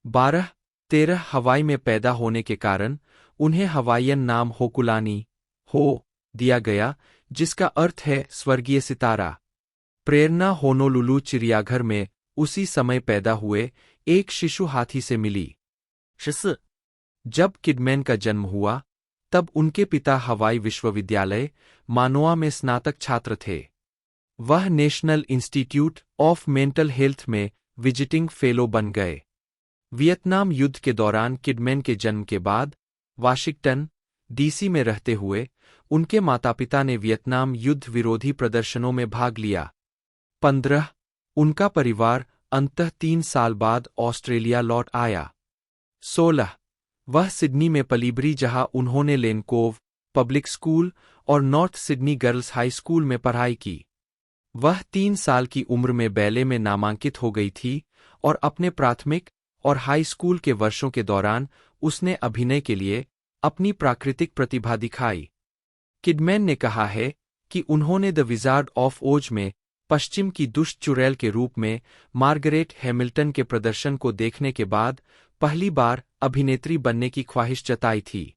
12-13 हवाई में पैदा होने के कारण उन्हें हवाईयन नाम होकुलानी हो दिया गया, जिसका अर्थ है स्वर्गीय सितारा। प्रेरणा होनोलुलु चिड़ियाघर में उसी समय पैदा हुए एक शिशु हाथी से मिली। 14 जब किडमैन का जन्म हुआ तब उनके पिता हवाई विश्वविद्यालय, मानोआ में स्नातक छात्र थे। वह national institute of mental health में विजिटिंग फेलो बन गए। वियतनाम युद्ध के दौरान किडमैन के जन्म के बाद वाशिंगटन, डीसी में रहते हुए उनके माता-पिता ने वियतनाम युद्ध विरोधी प्रदर्शनों में भाग लिया। 15 उनका परिवार अंततः 3 साल बाद ऑस्ट्रेलिया लौट आया। 16 वह सिडनी में पलीबरी, जहां उन्होंने लेन कोव पब्लिक स्कूल और north Sydney girls high school में पढ़ाई की। वह 3 साल की उम्र में बैले में नामांकित हो गई थी और अपने प्राथमिक और हाई स्कूल के वर्षों के दौरान उसने अभिनय के लिए अपनी प्राकृतिक प्रतिभा दिखाई। किडमैन ने कहा है कि उन्होंने द विजार्ड ऑफ ओज में पश्चिम की दुष्ट चुड़ैल के रूप में मार्गरेट हैमिल्टन के प्रदर्शन को देखने के बाद पहली बार अभिनेत्री बनने की ख्वाहिश जताई थी।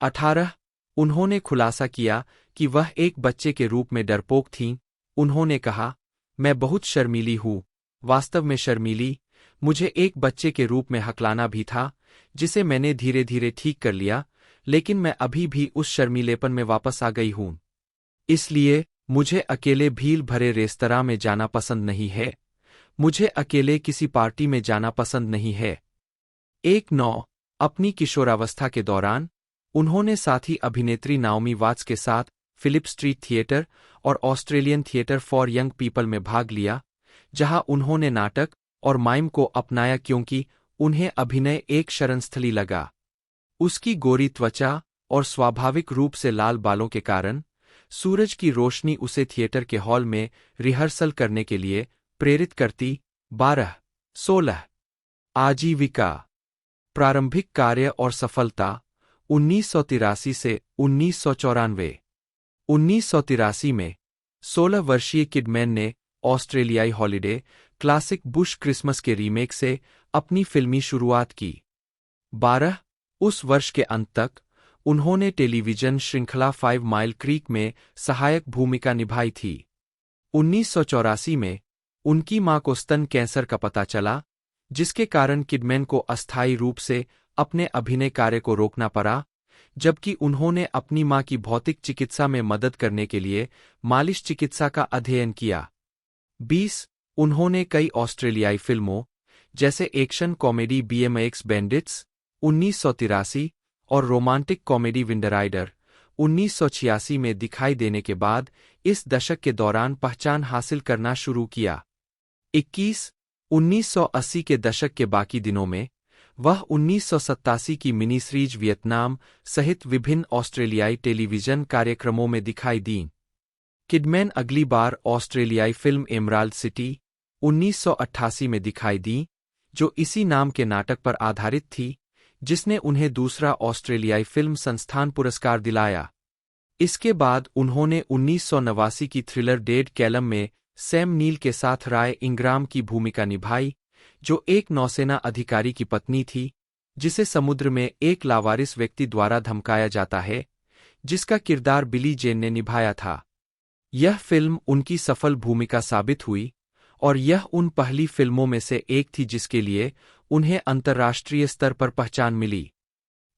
18 उन्होंने खुलासा किया कि वह एक बच्चे के रूप में डरपोक थीं। उन्होंने कहा, मैं बहुत शर्मीली हूँ, वास्तव में शर्मीली, मुझे एक बच्चे के रूप में हकलाना भी था, जिसे मैंने धीरे धीरे ठीक कर लिया, लेकिन मैं अभी भी उस शर्मीलेपन में वापस आ गई हूँ। इसलिए मुझे अकेले भीड़ भरे रेस्तरां में जाना पसंद नहीं है, मुझे अकेले किसी पार्टी में जाना पसंद नहीं है। 19 अपनी किशोरावस्था के दौरान उन्होंने साथी अभिनेत्री नाओमी वाट्स के साथ फिलिप स्ट्रीट थिएटर और Australian theatre for young people में भाग लिया, जहां उन्होंने नाटक और माइम को अपनाया क्योंकि उन्हें अभिनय एक शरणस्थली लगा। उसकी गोरी त्वचा और स्वाभाविक रूप से लाल बालों के कारण सूरज की रोशनी उसे थिएटर के हॉल में रिहर्सल करने के लिए प्रेरित करती। 12, 16 आजीविका, प्रारंभिक कार्य और सफलता 1983 से 1994। 1983 में 16 वर्षीय किडमैन ने ऑस्ट्रेलियाई हॉलिडे क्लासिक बुश क्रिसमस के रीमेक से अपनी फिल्मी शुरुआत की। 12 उस वर्ष के अंत तक उन्होंने टेलीविजन श्रृंखला 5 माइल क्रीक में सहायक भूमिका निभाई थी। 1984 में उनकी मां को स्तन कैंसर का पता चला, जिसके कारण किडमैन को अस्थायी रूप से अपने अभिनय कार्य को रोकना पड़ा, जबकि उन्होंने अपनी मां की भौतिक चिकित्सा में मदद करने के लिए मालिश चिकित्सा का अध्ययन किया। 20 उन्होंने कई ऑस्ट्रेलियाई फिल्मों जैसे एक्शन कॉमेडी BMX बैंडिट्स 1983 और रोमांटिक कॉमेडी विंडराइडर 1986 में दिखाई देने के बाद इस दशक के दौरान पहचान हासिल करना शुरू किया। 21 1980 के दशक के बाकी दिनों में वह 1987 की मिनी सीरीज वियतनाम सहित विभिन्न ऑस्ट्रेलियाई टेलीविजन कार्यक्रमों में दिखाई दीं। किडमैन अगली बार ऑस्ट्रेलियाई फिल्म एमराल्ड सिटी 1988 में दिखाई दी, जो इसी नाम के नाटक पर आधारित थी, जिसने उन्हें दूसरा ऑस्ट्रेलियाई फिल्म संस्थान पुरस्कार दिलाया। इसके बाद उन्होंने 1989 की थ्रिलर डेड कैलम में सैम नील के साथ राय इंग्राम की भूमिका निभाई, जो एक नौसेना अधिकारी की पत्नी थी, जिसे समुद्र में एक लावारिस व्यक्ति द्वारा धमकाया जाता है, जिसका किरदार बिली जेन ने निभाया था। यह फिल्म उनकी सफल भूमिका साबित हुई और यह उन पहली फिल्मों में से एक थी जिसके लिए उन्हें अंतर्राष्ट्रीय स्तर पर पहचान मिली।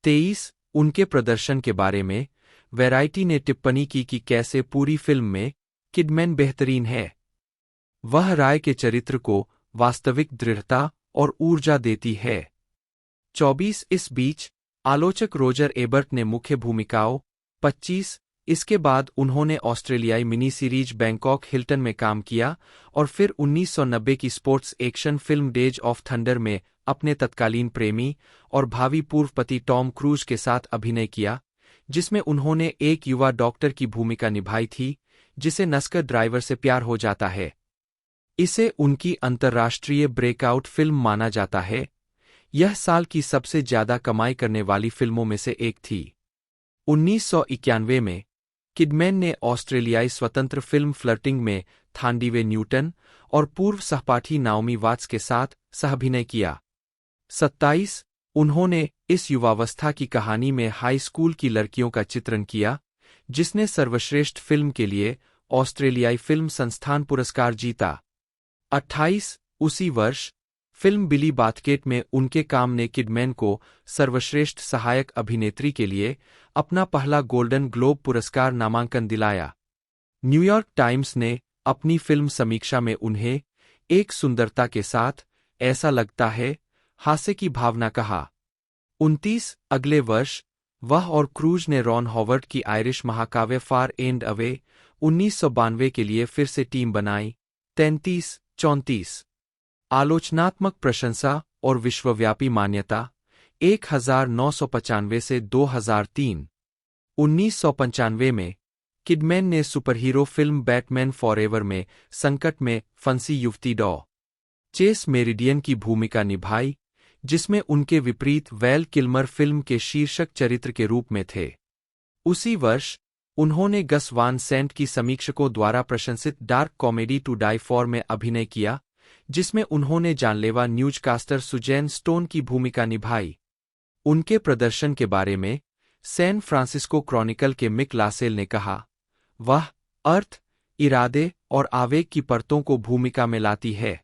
23 उनके प्रदर्शन के बारे में वैरायटी ने टिप्पणी की कि कैसे पूरी फिल्म में किडमैन बेहतरीन है। वह राय के चरित्र को वास्तविक दृढ़ता और ऊर्जा देती है। 24 इस बीच आलोचक रोजर एबर्ट ने मुख्य भूमिकाओं 25 इसके बाद उन्होंने ऑस्ट्रेलियाई मिनी सीरीज बैंकॉक हिल्टन में काम किया और फिर 1990 की sports action film days of thunder में अपने तत्कालीन प्रेमी और भावी पूर्व पति टॉम क्रूज के साथ अभिनय किया, जिसमें उन्होंने एक युवा डॉक्टर की भूमिका निभाई थी जिसे नस्कर ड्राइवर से प्यार हो जाता है। इसे उनकी अंतर्राष्ट्रीय ब्रेकआउट फिल्म माना जाता है। यह साल की सबसे ज्यादा कमाई करने वाली फिल्मों में से एक थी। 1991 में किडमैन ने ऑस्ट्रेलियाई स्वतंत्र फिल्म फ्लर्टिंग में थांडीवे न्यूटन और पूर्व सहपाठी नाओमी वाट्स के साथ सहअभिनय किया। 27 उन्होंने इस युवावस्था की कहानी में हाई स्कूल की लड़कियों का चित्रण किया, जिसने सर्वश्रेष्ठ फिल्म के लिए ऑस्ट्रेलियाई फिल्म संस्थान पुरस्कार जीता। 28 उसी वर्ष फिल्म बिली बाथकेट में उनके काम ने किडमैन को सर्वश्रेष्ठ सहायक अभिनेत्री के लिए अपना पहला गोल्डन ग्लोब पुरस्कार नामांकन दिलाया। न्यूयॉर्क टाइम्स ने अपनी फिल्म समीक्षा में उन्हें एक सुंदरता के साथ ऐसा लगता है हास्य की भावना कहा। 29 अगले वर्ष वह और क्रूज ने रॉन हॉवर्ड की आयरिश महाकाव्य फार एंड अवे 1992 के लिए फिर से टीम बनाई। 33 34 आलोचनात्मक प्रशंसा और विश्वव्यापी मान्यता 1995 से 2003। 1995 में किडमैन ने सुपरहीरो फिल्म बैटमैन फॉरएवर में संकट में फंसी युवती डॉ चेस मेरिडियन की भूमिका निभाई, जिसमें उनके विपरीत वैल किल्मर फिल्म के शीर्षक चरित्र के रूप में थे। उसी वर्ष उन्होंने गस वान सेंट की समीक्षकों द्वारा प्रशंसित dark comedy To die For में अभिनय किया, जिसमें उन्होंने जानलेवा न्यूज़कास्टर सुजैन स्टोन की भूमिका निभाई। उनके प्रदर्शन के बारे में सैन फ्रांसिस्को क्रॉनिकल के मिक लासेल ने कहा, वह अर्थ, इरादे और आवेग की परतों को भूमिका में लाती है,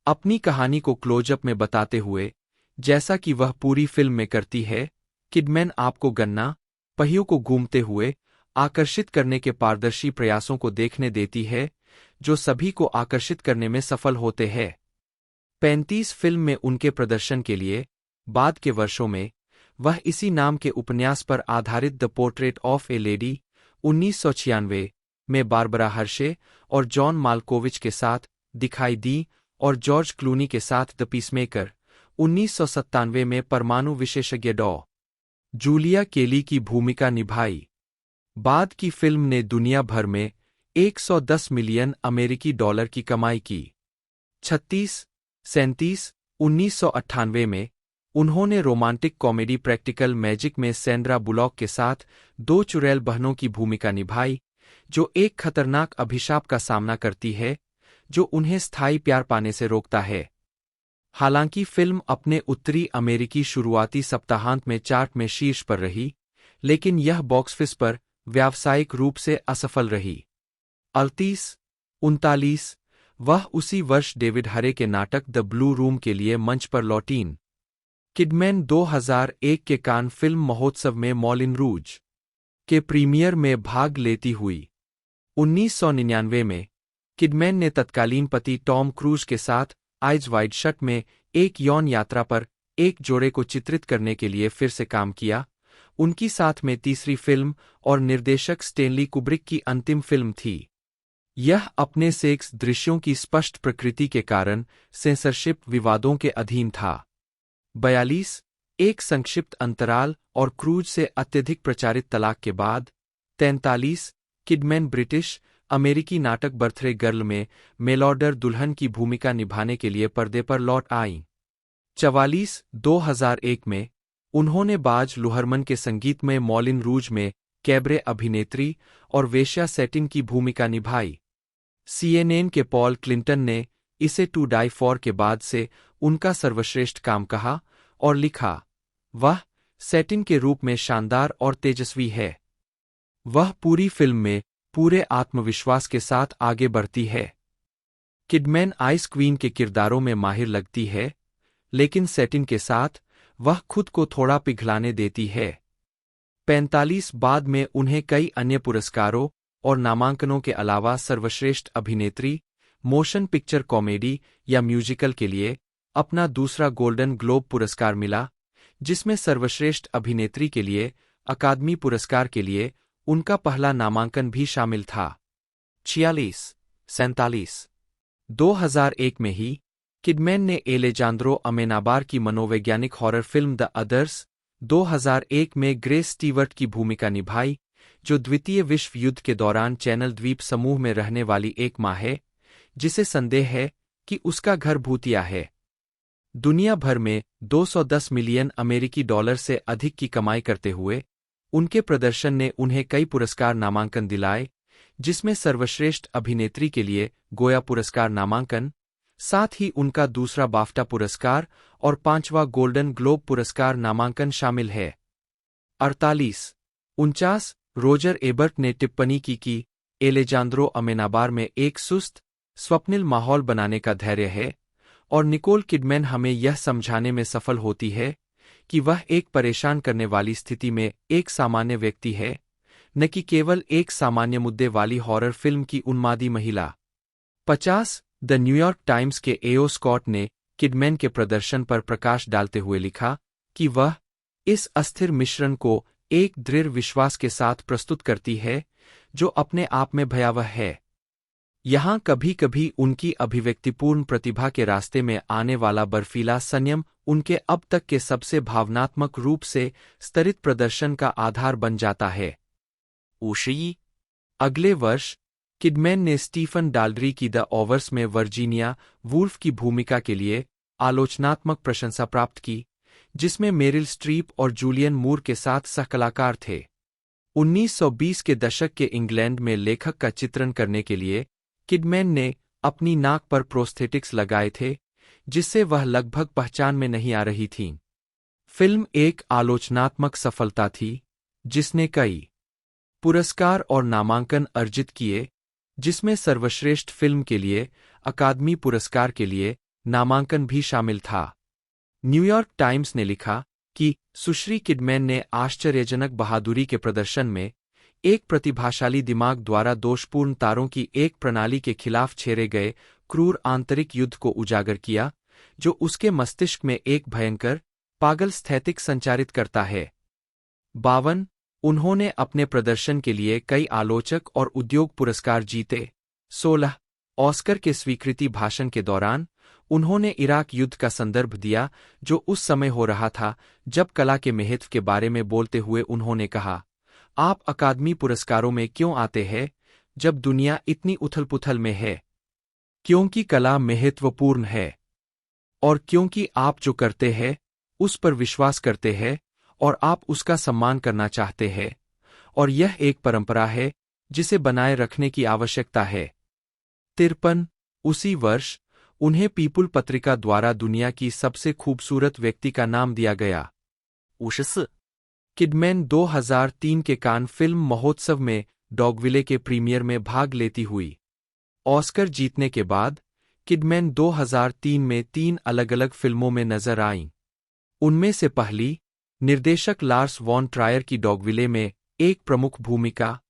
अपनी कहानी को क्लोजअप में बताते हुए, जैसा कि वह पूरी फिल्म में करती है। किडमैन आपको गन्ना पहियों को घूमते हुए आकर्षित करने के पारदर्शी प्रयासों को देखने देती है, जो सभी को आकर्षित करने में सफल होते हैं। 35 फिल्म में उनके प्रदर्शन के लिए बाद के वर्षों में वह इसी नाम के उपन्यास पर आधारित the portrait of A lady 1996 में बारबरा हर्शे और जॉन माल्कोविच के साथ दिखाई दी और जॉर्ज क्लूनी के साथ द पीसमेकर 1997 में परमाणु विशेषज्ञ डॉ जूलिया केली की भूमिका निभाई। बाद की फिल्म ने दुनिया भर में 110 मिलियन अमेरिकी डॉलर की कमाई की। 1998 में उन्होंने रोमांटिक कॉमेडी प्रैक्टिकल मैजिक में सैंड्रा बुलॉक के साथ दो चुड़ैल बहनों की भूमिका निभाई, जो एक खतरनाक अभिशाप का सामना करती है जो उन्हें स्थायी प्यार पाने से रोकता है। हालांकि फिल्म अपने उत्तरी अमेरिकी शुरुआती सप्ताहांत में चार्ट में शीर्ष पर रही, लेकिन यह बॉक्स ऑफिस पर व्यावसायिक रूप से असफल रही। 39 वह उसी वर्ष डेविड हरे के नाटक द ब्लू रूम के लिए मंच पर लौटीं। किडमैन 2001 के कान फिल्म महोत्सव में मॉलिन रूज के प्रीमियर में भाग लेती हुई। 1999 में किडमैन ने तत्कालीन पति टॉम क्रूज के साथ आइज वाइड शट में एक यौन यात्रा पर एक जोड़े को चित्रित करने के लिए फिर से काम किया। उनकी साथ में तीसरी फिल्म और निर्देशक स्टेनली कुब्रिक की अंतिम फिल्म थी। यह अपने सेक्स दृश्यों की स्पष्ट प्रकृति के कारण सेंसरशिप विवादों के अधीन था। 42 एक संक्षिप्त अंतराल और क्रूज से अत्यधिक प्रचारित तलाक के बाद। 43 किडमैन ब्रिटिश अमेरिकी नाटक बर्थडे गर्ल में मेलॉर्डर दुल्हन की भूमिका निभाने के लिए पर्दे पर लौट आईं। 44 2001 में उन्होंने बाज लुहरमन के संगीत में मॉलिन रूज में कैबरे अभिनेत्री और वेश्या सेटिन की भूमिका निभाई। CNN के पॉल क्लिंटन ने इसे टू डाई फॉर के बाद से उनका सर्वश्रेष्ठ काम कहा और लिखा, वह सेटिन के रूप में शानदार और तेजस्वी है। वह पूरी फिल्म में पूरे आत्मविश्वास के साथ आगे बढ़ती है। किडमैन आइस क्वीन के किरदारों में माहिर लगती है, लेकिन सेटिन के साथ वह खुद को थोड़ा पिघलाने देती है। 45 बाद में उन्हें कई अन्य पुरस्कारों और नामांकनों के अलावा सर्वश्रेष्ठ अभिनेत्री, मोशन पिक्चर कॉमेडी या म्यूजिकल के लिए अपना दूसरा गोल्डन ग्लोब पुरस्कार मिला, जिसमें सर्वश्रेष्ठ अभिनेत्री के लिए अकादमी पुरस्कार के लिए उनका पहला नामांकन भी शामिल था। 47 2001 में ही किडमैन ने एलेजांद्रो अमेनाबार की मनोवैज्ञानिक हॉरर फिल्म द अदर्स 2001 में ग्रेस स्टीवर्ट की भूमिका निभाई, जो द्वितीय विश्व युद्ध के दौरान चैनल द्वीप समूह में रहने वाली एक माँ है जिसे संदेह है कि उसका घर भूतिया है। दुनिया भर में 210 मिलियन अमेरिकी डॉलर से अधिक की कमाई करते हुए उनके प्रदर्शन ने उन्हें कई पुरस्कार नामांकन दिलाए, जिसमें सर्वश्रेष्ठ अभिनेत्री के लिए गोया पुरस्कार नामांकन, साथ ही उनका दूसरा बाफ्टा पुरस्कार और 5वां गोल्डन ग्लोब पुरस्कार नामांकन शामिल है। 48 रोजर एबर्ट ने टिप्पणी की कि एलेजांद्रो अमेनाबार में एक सुस्त, स्वप्निल माहौल बनाने का धैर्य है और निकोल किडमैन हमें यह समझाने में सफल होती है कि वह एक परेशान करने वाली स्थिति में एक सामान्य व्यक्ति है, न कि केवल एक सामान्य मुद्दे वाली हॉरर फिल्म की उन्मादी महिला। 50 द न्यूयॉर्क टाइम्स के एओ स्कॉट ने किडमैन के प्रदर्शन पर प्रकाश डालते हुए लिखा कि वह इस अस्थिर मिश्रण को एक दृढ़ विश्वास के साथ प्रस्तुत करती है जो अपने आप में भयावह है। यहाँ कभी कभी उनकी अभिव्यक्तिपूर्ण प्रतिभा के रास्ते में आने वाला बर्फीला संयम उनके अब तक के सबसे भावनात्मक रूप से स्तरित प्रदर्शन का आधार बन जाता है। 51 अगले वर्ष किडमैन ने स्टीफन डाल्ड्री की द ओवर्स में वर्जीनिया वुल्फ की भूमिका के लिए आलोचनात्मक प्रशंसा प्राप्त की, जिसमें मेरिल स्ट्रीप और जूलियन मूर के साथ सहकलाकार थे। 1920 के दशक के इंग्लैंड में लेखक का चित्रण करने के लिए किडमैन ने अपनी नाक पर प्रोस्थेटिक्स लगाए थे, जिससे वह लगभग पहचान में नहीं आ रही थीं। फिल्म एक आलोचनात्मक सफलता थी, जिसने कई पुरस्कार और नामांकन अर्जित किए, जिसमें सर्वश्रेष्ठ फिल्म के लिए अकादमी पुरस्कार के लिए नामांकन भी शामिल था। न्यूयॉर्क टाइम्स ने लिखा कि सुश्री किडमैन ने आश्चर्यजनक बहादुरी के प्रदर्शन में एक प्रतिभाशाली दिमाग द्वारा दोषपूर्ण तारों की एक प्रणाली के खिलाफ छेड़े गए क्रूर आंतरिक युद्ध को उजागर किया, जो उसके मस्तिष्क में एक भयंकर, पागल स्थैतिक संचारित करता है। 52 उन्होंने अपने प्रदर्शन के लिए कई आलोचक और उद्योग पुरस्कार जीते। 16 ऑस्कर के स्वीकृति भाषण के दौरान उन्होंने इराक युद्ध का संदर्भ दिया, जो उस समय हो रहा था जब कला के महत्व के बारे में बोलते हुए उन्होंने कहा, आप अकादमी पुरस्कारों में क्यों आते हैं जब दुनिया इतनी उथल-पुथल में है? क्योंकि कला महत्वपूर्ण है और क्योंकि आप जो करते हैं उस पर विश्वास करते हैं और आप उसका सम्मान करना चाहते हैं, और यह एक परंपरा है जिसे बनाए रखने की आवश्यकता है। 53 उसी वर्ष उन्हें पीपुल पत्रिका द्वारा दुनिया की सबसे खूबसूरत व्यक्ति का नाम दिया गया। 54. किडमैन 2003 के कान फिल्म महोत्सव में डॉगविले के प्रीमियर में भाग लेती हुई। ऑस्कर जीतने के बाद किडमैन 2003 में 3 अलग-अलग फिल्मों में नजर आईं। उनमें से पहली, निर्देशक लार्स वॉन ट्रायर की डॉगविले में एक प्रमुख भूमिका,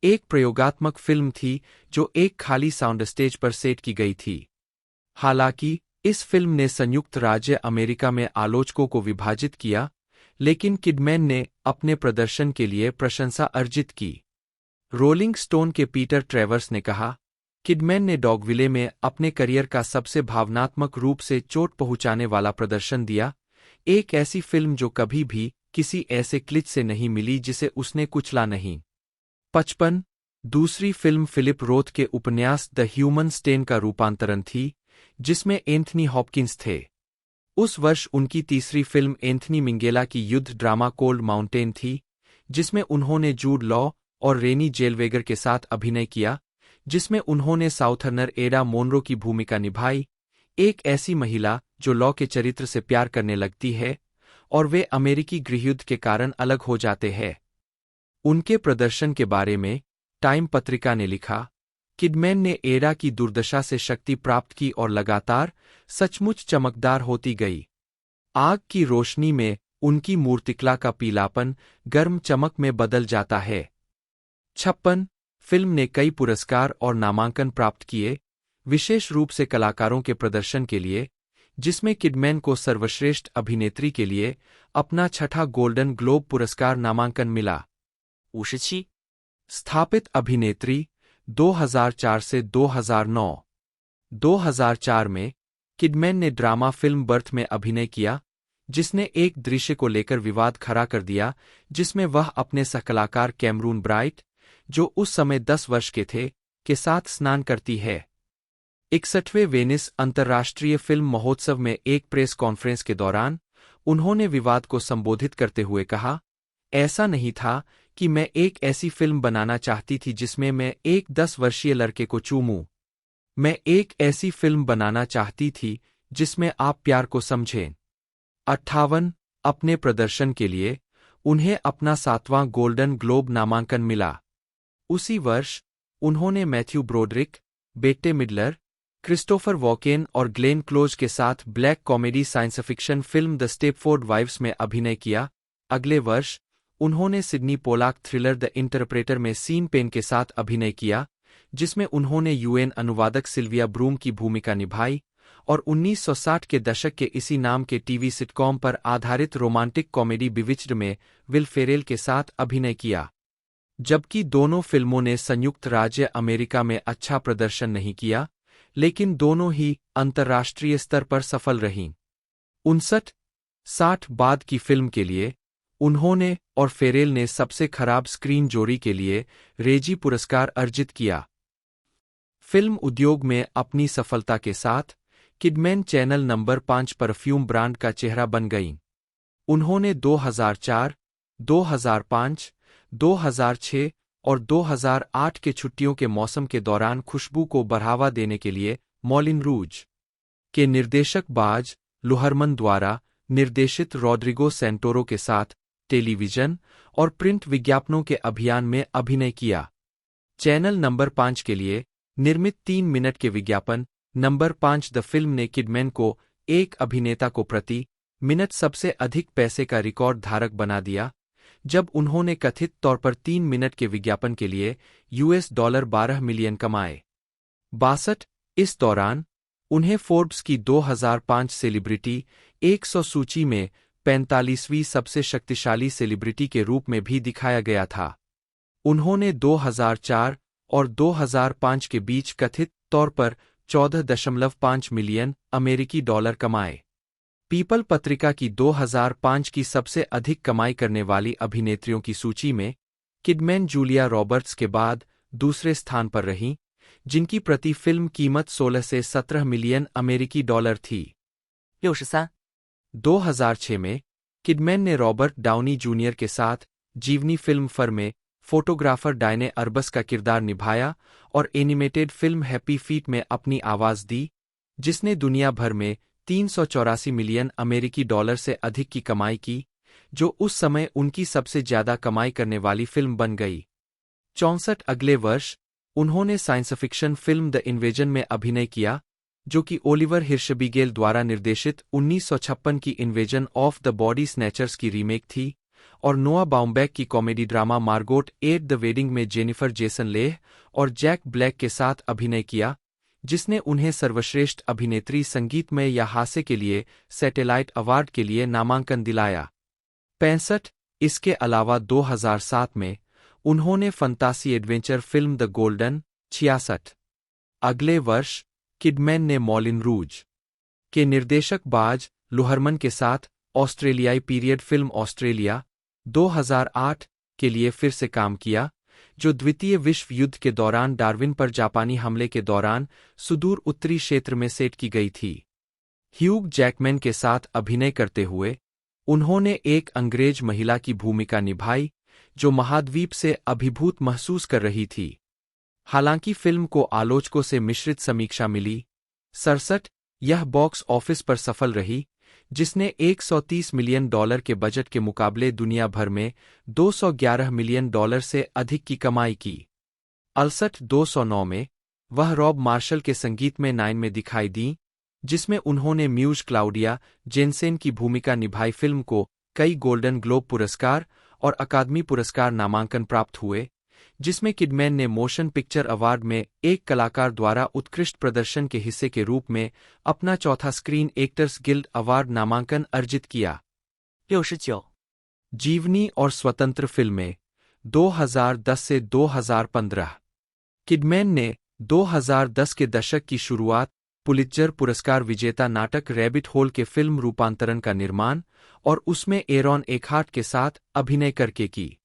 एक प्रयोगात्मक फिल्म थी जो एक खाली साउंड स्टेज पर सेट की गई थी। हालांकि इस फिल्म ने संयुक्त राज्य अमेरिका में आलोचकों को विभाजित किया, लेकिन किडमैन ने अपने प्रदर्शन के लिए प्रशंसा अर्जित की। रोलिंग स्टोन के पीटर ट्रेवर्स ने कहा, किडमैन ने डॉगविले में अपने करियर का सबसे भावनात्मक रूप से चोट पहुंचाने वाला प्रदर्शन दिया, एक ऐसी फिल्म जो कभी भी किसी ऐसे क्लिच से नहीं मिली जिसे उसने कुचला नहीं। 55 दूसरी फिल्म फिलिप रोथ के उपन्यास द ह्यूमन स्टेन का रूपांतरण थी, जिसमें एंथनी हॉपकिंस थे। उस वर्ष उनकी तीसरी फिल्म एंथनी मिंगेला की युद्ध ड्रामा कोल्ड माउंटेन थी, जिसमें उन्होंने जूड लॉ और रेनी जेलवेगर के साथ अभिनय किया, जिसमें उन्होंने साउथर्नर एडा मोनरो की भूमिका निभाई, एक ऐसी महिला जो लॉ के चरित्र से प्यार करने लगती है और वे अमेरिकी गृहयुद्ध के कारण अलग हो जाते हैं। उनके प्रदर्शन के बारे में टाइम पत्रिका ने लिखा, किडमैन ने एडा की दुर्दशा से शक्ति प्राप्त की और लगातार सचमुच चमकदार होती गई। आग की रोशनी में उनकी मूर्तिकला का पीलापन गर्म चमक में बदल जाता है। 56 फिल्म ने कई पुरस्कार और नामांकन प्राप्त किए, विशेष रूप से कलाकारों के प्रदर्शन के लिए, जिसमें किडमैन को सर्वश्रेष्ठ अभिनेत्री के लिए अपना 6ठा गोल्डन ग्लोब पुरस्कार नामांकन मिला। 57. स्थापित अभिनेत्री 2004 से 2009। 2004 में किडमैन ने ड्रामा फिल्म बर्थ में अभिनय किया, जिसने एक दृश्य को लेकर विवाद खड़ा कर दिया, जिसमें वह अपने सहकलाकार कैमरून ब्राइट, जो उस समय 10 वर्ष के थे, के साथ स्नान करती है। 61वें वेनिस अंतर्राष्ट्रीय फिल्म महोत्सव में एक प्रेस कॉन्फ्रेंस के दौरान उन्होंने विवाद को संबोधित करते हुए कहा, ऐसा नहीं था कि मैं एक ऐसी फिल्म बनाना चाहती थी जिसमें मैं एक 10 वर्षीय लड़के को चूमूं। मैं एक ऐसी फिल्म बनाना चाहती थी जिसमें आप प्यार को समझें। 58 अपने प्रदर्शन के लिए उन्हें अपना 7वां गोल्डन ग्लोब नामांकन मिला। उसी वर्ष उन्होंने मैथ्यू ब्रोडरिक, बेट्टे मिडलर, क्रिस्टोफर वॉकेन और ग्लेन क्लोज के साथ black comedy science fiction film the Stepford wives में अभिनय किया। अगले वर्ष उन्होंने Sydney Pollack thriller the interpreter में सीन पेन के साथ अभिनय किया, जिसमें उन्होंने यूएन अनुवादक सिल्विया ब्रूम की भूमिका निभाई, और 1960 के दशक के इसी नाम के टीवी सिटकॉम पर आधारित रोमांटिक कॉमेडी बिविच्ड में विल फेरेल के साथ अभिनय किया। जबकि दोनों फिल्मों ने संयुक्त राज्य अमेरिका में अच्छा प्रदर्शन नहीं किया, लेकिन दोनों ही अंतर्राष्ट्रीय स्तर पर सफल रहीं। 59-60 बाद की फिल्म के लिए उन्होंने और फेरेल ने सबसे खराब स्क्रीन जोड़ी के लिए रेजी पुरस्कार अर्जित किया। फिल्म उद्योग में अपनी सफलता के साथ Kidman channel number 5 perfume brand का चेहरा बन गईं। उन्होंने 2004, 2005, 2006 और 2008 के छुट्टियों के मौसम के दौरान खुशबू को बढ़ावा देने के लिए मॉलिन रूज के निर्देशक बाज लुहरमन द्वारा निर्देशित रॉड्रिगो सेंटोरो के साथ टेलीविजन और प्रिंट विज्ञापनों के अभियान में अभिनय किया। चैनल नंबर 5 के लिए निर्मित 3 मिनट के विज्ञापन नंबर 5 द फिल्म ने किडमैन को एक अभिनेता को प्रति मिनट सबसे अधिक पैसे का रिकॉर्ड धारक बना दिया, जब उन्होंने कथित तौर पर 3 मिनट के विज्ञापन के लिए $12 मिलियन कमाए। 62 इस दौरान उन्हें फोर्ब्स की 2005 सेलिब्रिटी 100 सूची में 45वीं सबसे शक्तिशाली सेलिब्रिटी के रूप में भी दिखाया गया था। उन्होंने 2004 और 2005 के बीच कथित तौर पर 14.5 मिलियन अमेरिकी डॉलर कमाए। पीपल पत्रिका की 2005 की सबसे अधिक कमाई करने वाली अभिनेत्रियों की सूची में किडमैन जूलिया रॉबर्ट्स के बाद दूसरे स्थान पर रहीं, जिनकी प्रति फिल्म कीमत 16 से 17 मिलियन अमेरिकी डॉलर थी। 63、2006 में किडमैन ने रॉबर्ट डाउनी जूनियर के साथ जीवनी फिल्म फर में फोटोग्राफर डायने अरबस का किरदार निभाया और एनिमेटेड फिल्म हैप्पी फीट में अपनी आवाज दी, जिसने दुनिया भर में 384 मिलियन अमेरिकी डॉलर से अधिक की कमाई की, जो उस समय उनकी सबसे ज्यादा कमाई करने वाली फिल्म बन गई। 64 अगले वर्ष उन्होंने science fiction film the invasion में अभिनय किया, जो कि ओलिवर हिर्शबिगेल द्वारा निर्देशित 1956 की invasion of the body snatchers की रीमेक थी, और नोआ बाउम्बैक की comedy drama Margot at the wedding में जेनिफर जेसन लेह और जैक ब्लैक के साथ अभिनय किया, जिसने उन्हें सर्वश्रेष्ठ अभिनेत्री संगीतमय या हास्य के लिए सैटेलाइट अवार्ड के लिए नामांकन दिलाया। 65 इसके अलावा 2007 में उन्होंने फंतासी एडवेंचर फिल्म द गोल्डन 66 अगले वर्ष किडमैन ने मॉलिन रूज के निर्देशक बाज लुहरमन के साथ ऑस्ट्रेलियाई पीरियड फिल्म ऑस्ट्रेलिया 2008 के लिए फिर से काम किया, जो द्वितीय विश्व युद्ध के दौरान डार्विन पर जापानी हमले के दौरान सुदूर उत्तरी क्षेत्र में सेट की गई थी। ह्यूग जैकमैन के साथ अभिनय करते हुए उन्होंने एक अंग्रेज महिला की भूमिका निभाई, जो महाद्वीप से अभिभूत महसूस कर रही थी। हालांकि फिल्म को आलोचकों से मिश्रित समीक्षा मिली। 67 यह बॉक्स ऑफिस पर सफल रही, जिसने 130 मिलियन डॉलर के बजट के मुकाबले दुनिया भर में 211 मिलियन डॉलर से अधिक की कमाई की। 68 209 में वह रॉब मार्शल के संगीत में 9 में दिखाई दी, जिसमें उन्होंने म्यूज क्लाउडिया जेनसेन की भूमिका निभाई। फिल्म को कई गोल्डन ग्लोब पुरस्कार और अकादमी पुरस्कार नामांकन प्राप्त हुए, जिसमें किडमैन ने मोशन पिक्चर अवार्ड में एक कलाकार द्वारा उत्कृष्ट प्रदर्शन के हिस्से के रूप में अपना चौथा स्क्रीन एक्टर्स गिल्ड अवार्ड नामांकन अर्जित किया। 69、जीवनी और स्वतंत्र फिल्में 2010 से 2015 किडमैन ने 2010 के दशक की शुरुआत पुलित्जर पुरस्कार विजेता नाटक रैबिट होल के फिल्म रूपांतरण का निर्माण और उसमें एरॉन एकहार्ट के साथ अभिनय करके की।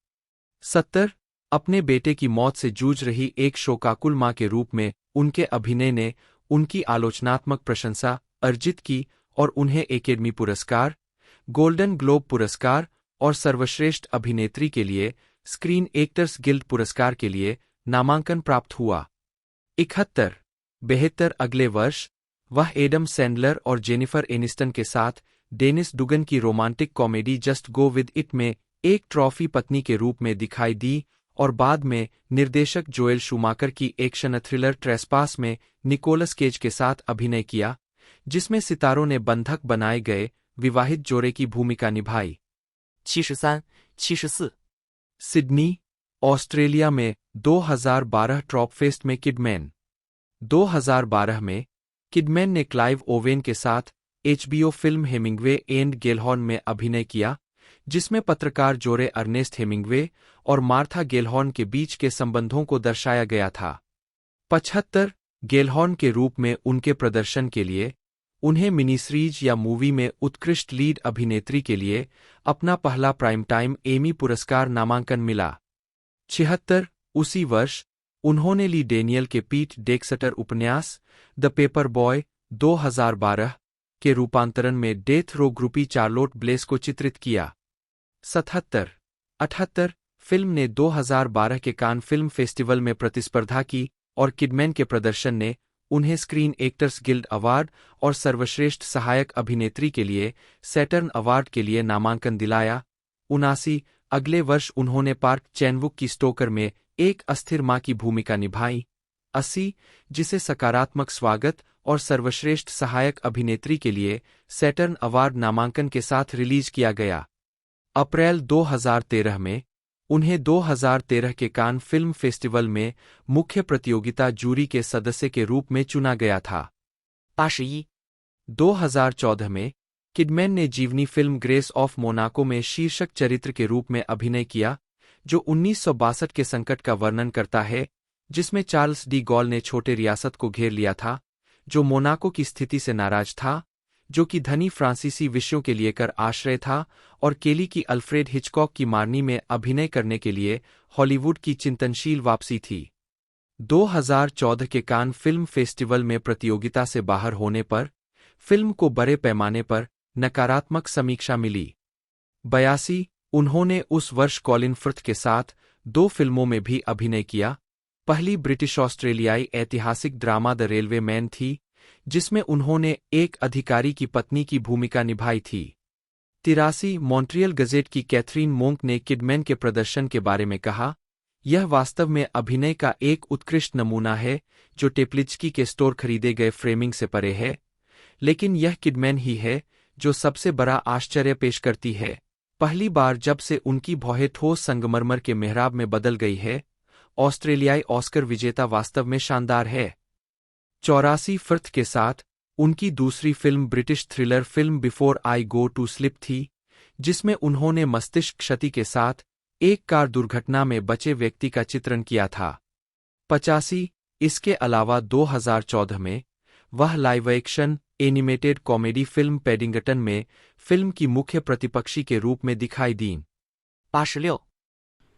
70 अपने बेटे की मौत से जूझ रही एक शोकाकुल मां के रूप में उनके अभिनय ने उनकी आलोचनात्मक प्रशंसा अर्जित की और उन्हें एकेडमी पुरस्कार, गोल्डन ग्लोब पुरस्कार और सर्वश्रेष्ठ अभिनेत्री के लिए स्क्रीन एक्टर्स गिल्ड पुरस्कार के लिए नामांकन प्राप्त हुआ। 71 अगले वर्ष वह एडम सैंडलर और जेनिफर एनिस्टन के साथ डेनिस डुगन की romantic comedy just go with it में एक ट्रॉफी पत्नी के रूप में दिखाई दी और बाद में निर्देशक जोएल शूमाकर की एक्शन थ्रिलर ट्रेसपास में निकोलस केज के साथ अभिनय किया, जिसमें सितारों ने बंधक बनाए गए विवाहित जोड़े की भूमिका निभाई। 73、74、सिडनी, ऑस्ट्रेलिया में 2012 ट्रॉपफेस्ट में किडमैन। 2012 में किडमैन ने क्लाइव ओवेन के साथ HBO फिल्म हेमिंग्वे एंड गेलहॉर्न में अभिनय किया, जिसमें पत्रकार जोड़े अर्नेस्ट हेमिंग्वे और मार्था गेलहॉर्न के बीच के संबंधों को दर्शाया गया था। 75 गेलहॉर्न के रूप में उनके प्रदर्शन के लिए उन्हें मिनी सीरीज या मूवी में उत्कृष्ट लीड अभिनेत्री के लिए अपना पहला प्राइम टाइम एमी पुरस्कार नामांकन मिला। 76 उसी वर्ष उन्होंने ली डेनियल के पीट डेक्सटर उपन्यास द पेपर बॉय 2012 के रूपांतरण में death row groupie Charlotte Bless को चित्रित किया। 77 फिल्म ने 2012 के कान फिल्म फेस्टिवल में प्रतिस्पर्धा की और किडमैन के प्रदर्शन ने उन्हें स्क्रीन एक्टर्स गिल्ड अवार्ड और सर्वश्रेष्ठ सहायक अभिनेत्री के लिए सैटर्न अवार्ड के लिए नामांकन दिलाया। 79 अगले वर्ष उन्होंने पार्क चैन-वुक की स्टोकर में एक अस्थिर मां की भूमिका निभाई। 80 जिसे सकारात्मक स्वागत और सर्वश्रेष्ठ सहायक अभिनेत्री के लिए सैटर्न अवार्ड नामांकन के साथ रिलीज किया गया। अप्रैल 2013 में उन्हें 2013 के कान फिल्म फेस्टिवल में मुख्य प्रतियोगिता जूरी के सदस्य के रूप में चुना गया था। 81、2014 में किडमैन ने जीवनी फिल्म ग्रेस ऑफ मोनाको में शीर्षक चरित्र के रूप में अभिनय किया, जो 1962 के संकट का वर्णन करता है, जिसमें चार्ल्स डी गॉल ने छोटे रियासत को घेर लिया था, जो मोनाको की स्थिति से नाराज था, जो कि धनी फ्रांसीसी विषयों के लिए कर आश्रय था, और केली की अल्फ्रेड हिचकॉक की मार्नी में अभिनय करने के लिए हॉलीवुड की चिंतनशील वापसी थी। 2014 के कान फिल्म फेस्टिवल में प्रतियोगिता से बाहर होने पर फिल्म को बड़े पैमाने पर नकारात्मक समीक्षा मिली। 82 उन्होंने उस वर्ष कॉलिन फर्थ के साथ 2 फिल्मों में भी अभिनय किया। पहली ब्रिटिश ऑस्ट्रेलियाई ऐतिहासिक ड्रामा द रेलवे मैन थी, जिसमें उन्होंने एक अधिकारी की पत्नी की भूमिका निभाई थी। 83 मॉन्ट्रियल गजेट की कैथरीन मोंक ने किडमैन के प्रदर्शन के बारे में कहा, यह वास्तव में अभिनय का एक उत्कृष्ट नमूना है जो टेप्लिचकी के स्टोर खरीदे गए फ्रेमिंग से परे है, लेकिन यह किडमैन ही है जो सबसे बड़ा आश्चर्य पेश करती है। पहली बार जब से उनकी भौहें ठोस संगमरमर के मेहराब में बदल गई है, ऑस्ट्रेलियाई ऑस्कर विजेता वास्तव में शानदार है। 84 फर्थ के साथ उनकी दूसरी film British thriller film Before I Go to Sleep थी, जिसमें उन्होंने मस्तिष्क क्षति के साथ एक कार दुर्घटना में बचे व्यक्ति का चित्रण किया था। 85 इसके अलावा 2014 में वह live action animated comedy film Paddington में फिल्म की मुख्य प्रतिपक्षी के रूप में दिखाई दीं। 86.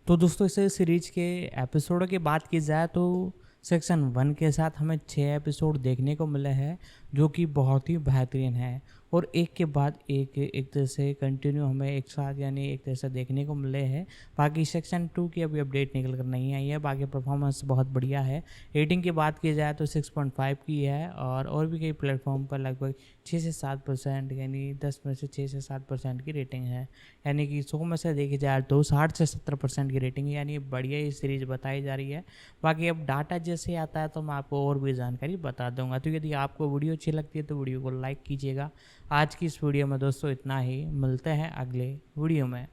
तो दोस्तों इस सीरीज के एपिसोडों की बात की जाए तो सेक्शन 1 के साथ हमें 6 एपिसोड देखने को मिले हैं, जो कि बहुत ही बेहतरीन है और एक के बाद एक तरह से कंटिन्यू हमें एक साथ यानी एक तरह से देखने को मिले हैं। बाकी सेक्शन 2 की अभी अपडेट निकल कर नहीं आई है। बाकी परफॉर्मेंस बहुत बढ़िया है। रेटिंग की बात की जाए तो 6.5 की है और भी कई प्लेटफॉर्म पर लगभग 6 से 7% यानी 10 में से 6 से 7% की रेटिंग है। यानी कि 100 में से देखी जाए तो 60 से 70% की रेटिंग है, यानी बढ़िया ही सीरीज बताई जा रही है। बाकी अब डाटा जैसे आता है तो मैं आपको और भी जानकारी बता दूंगा। तो यदि आपको वीडियो अच्छी लगती है तो वीडियो को लाइक कीजिएगा। आज की इस वीडियो में दोस्तों इतना ही, मिलते हैं अगले वीडियो में।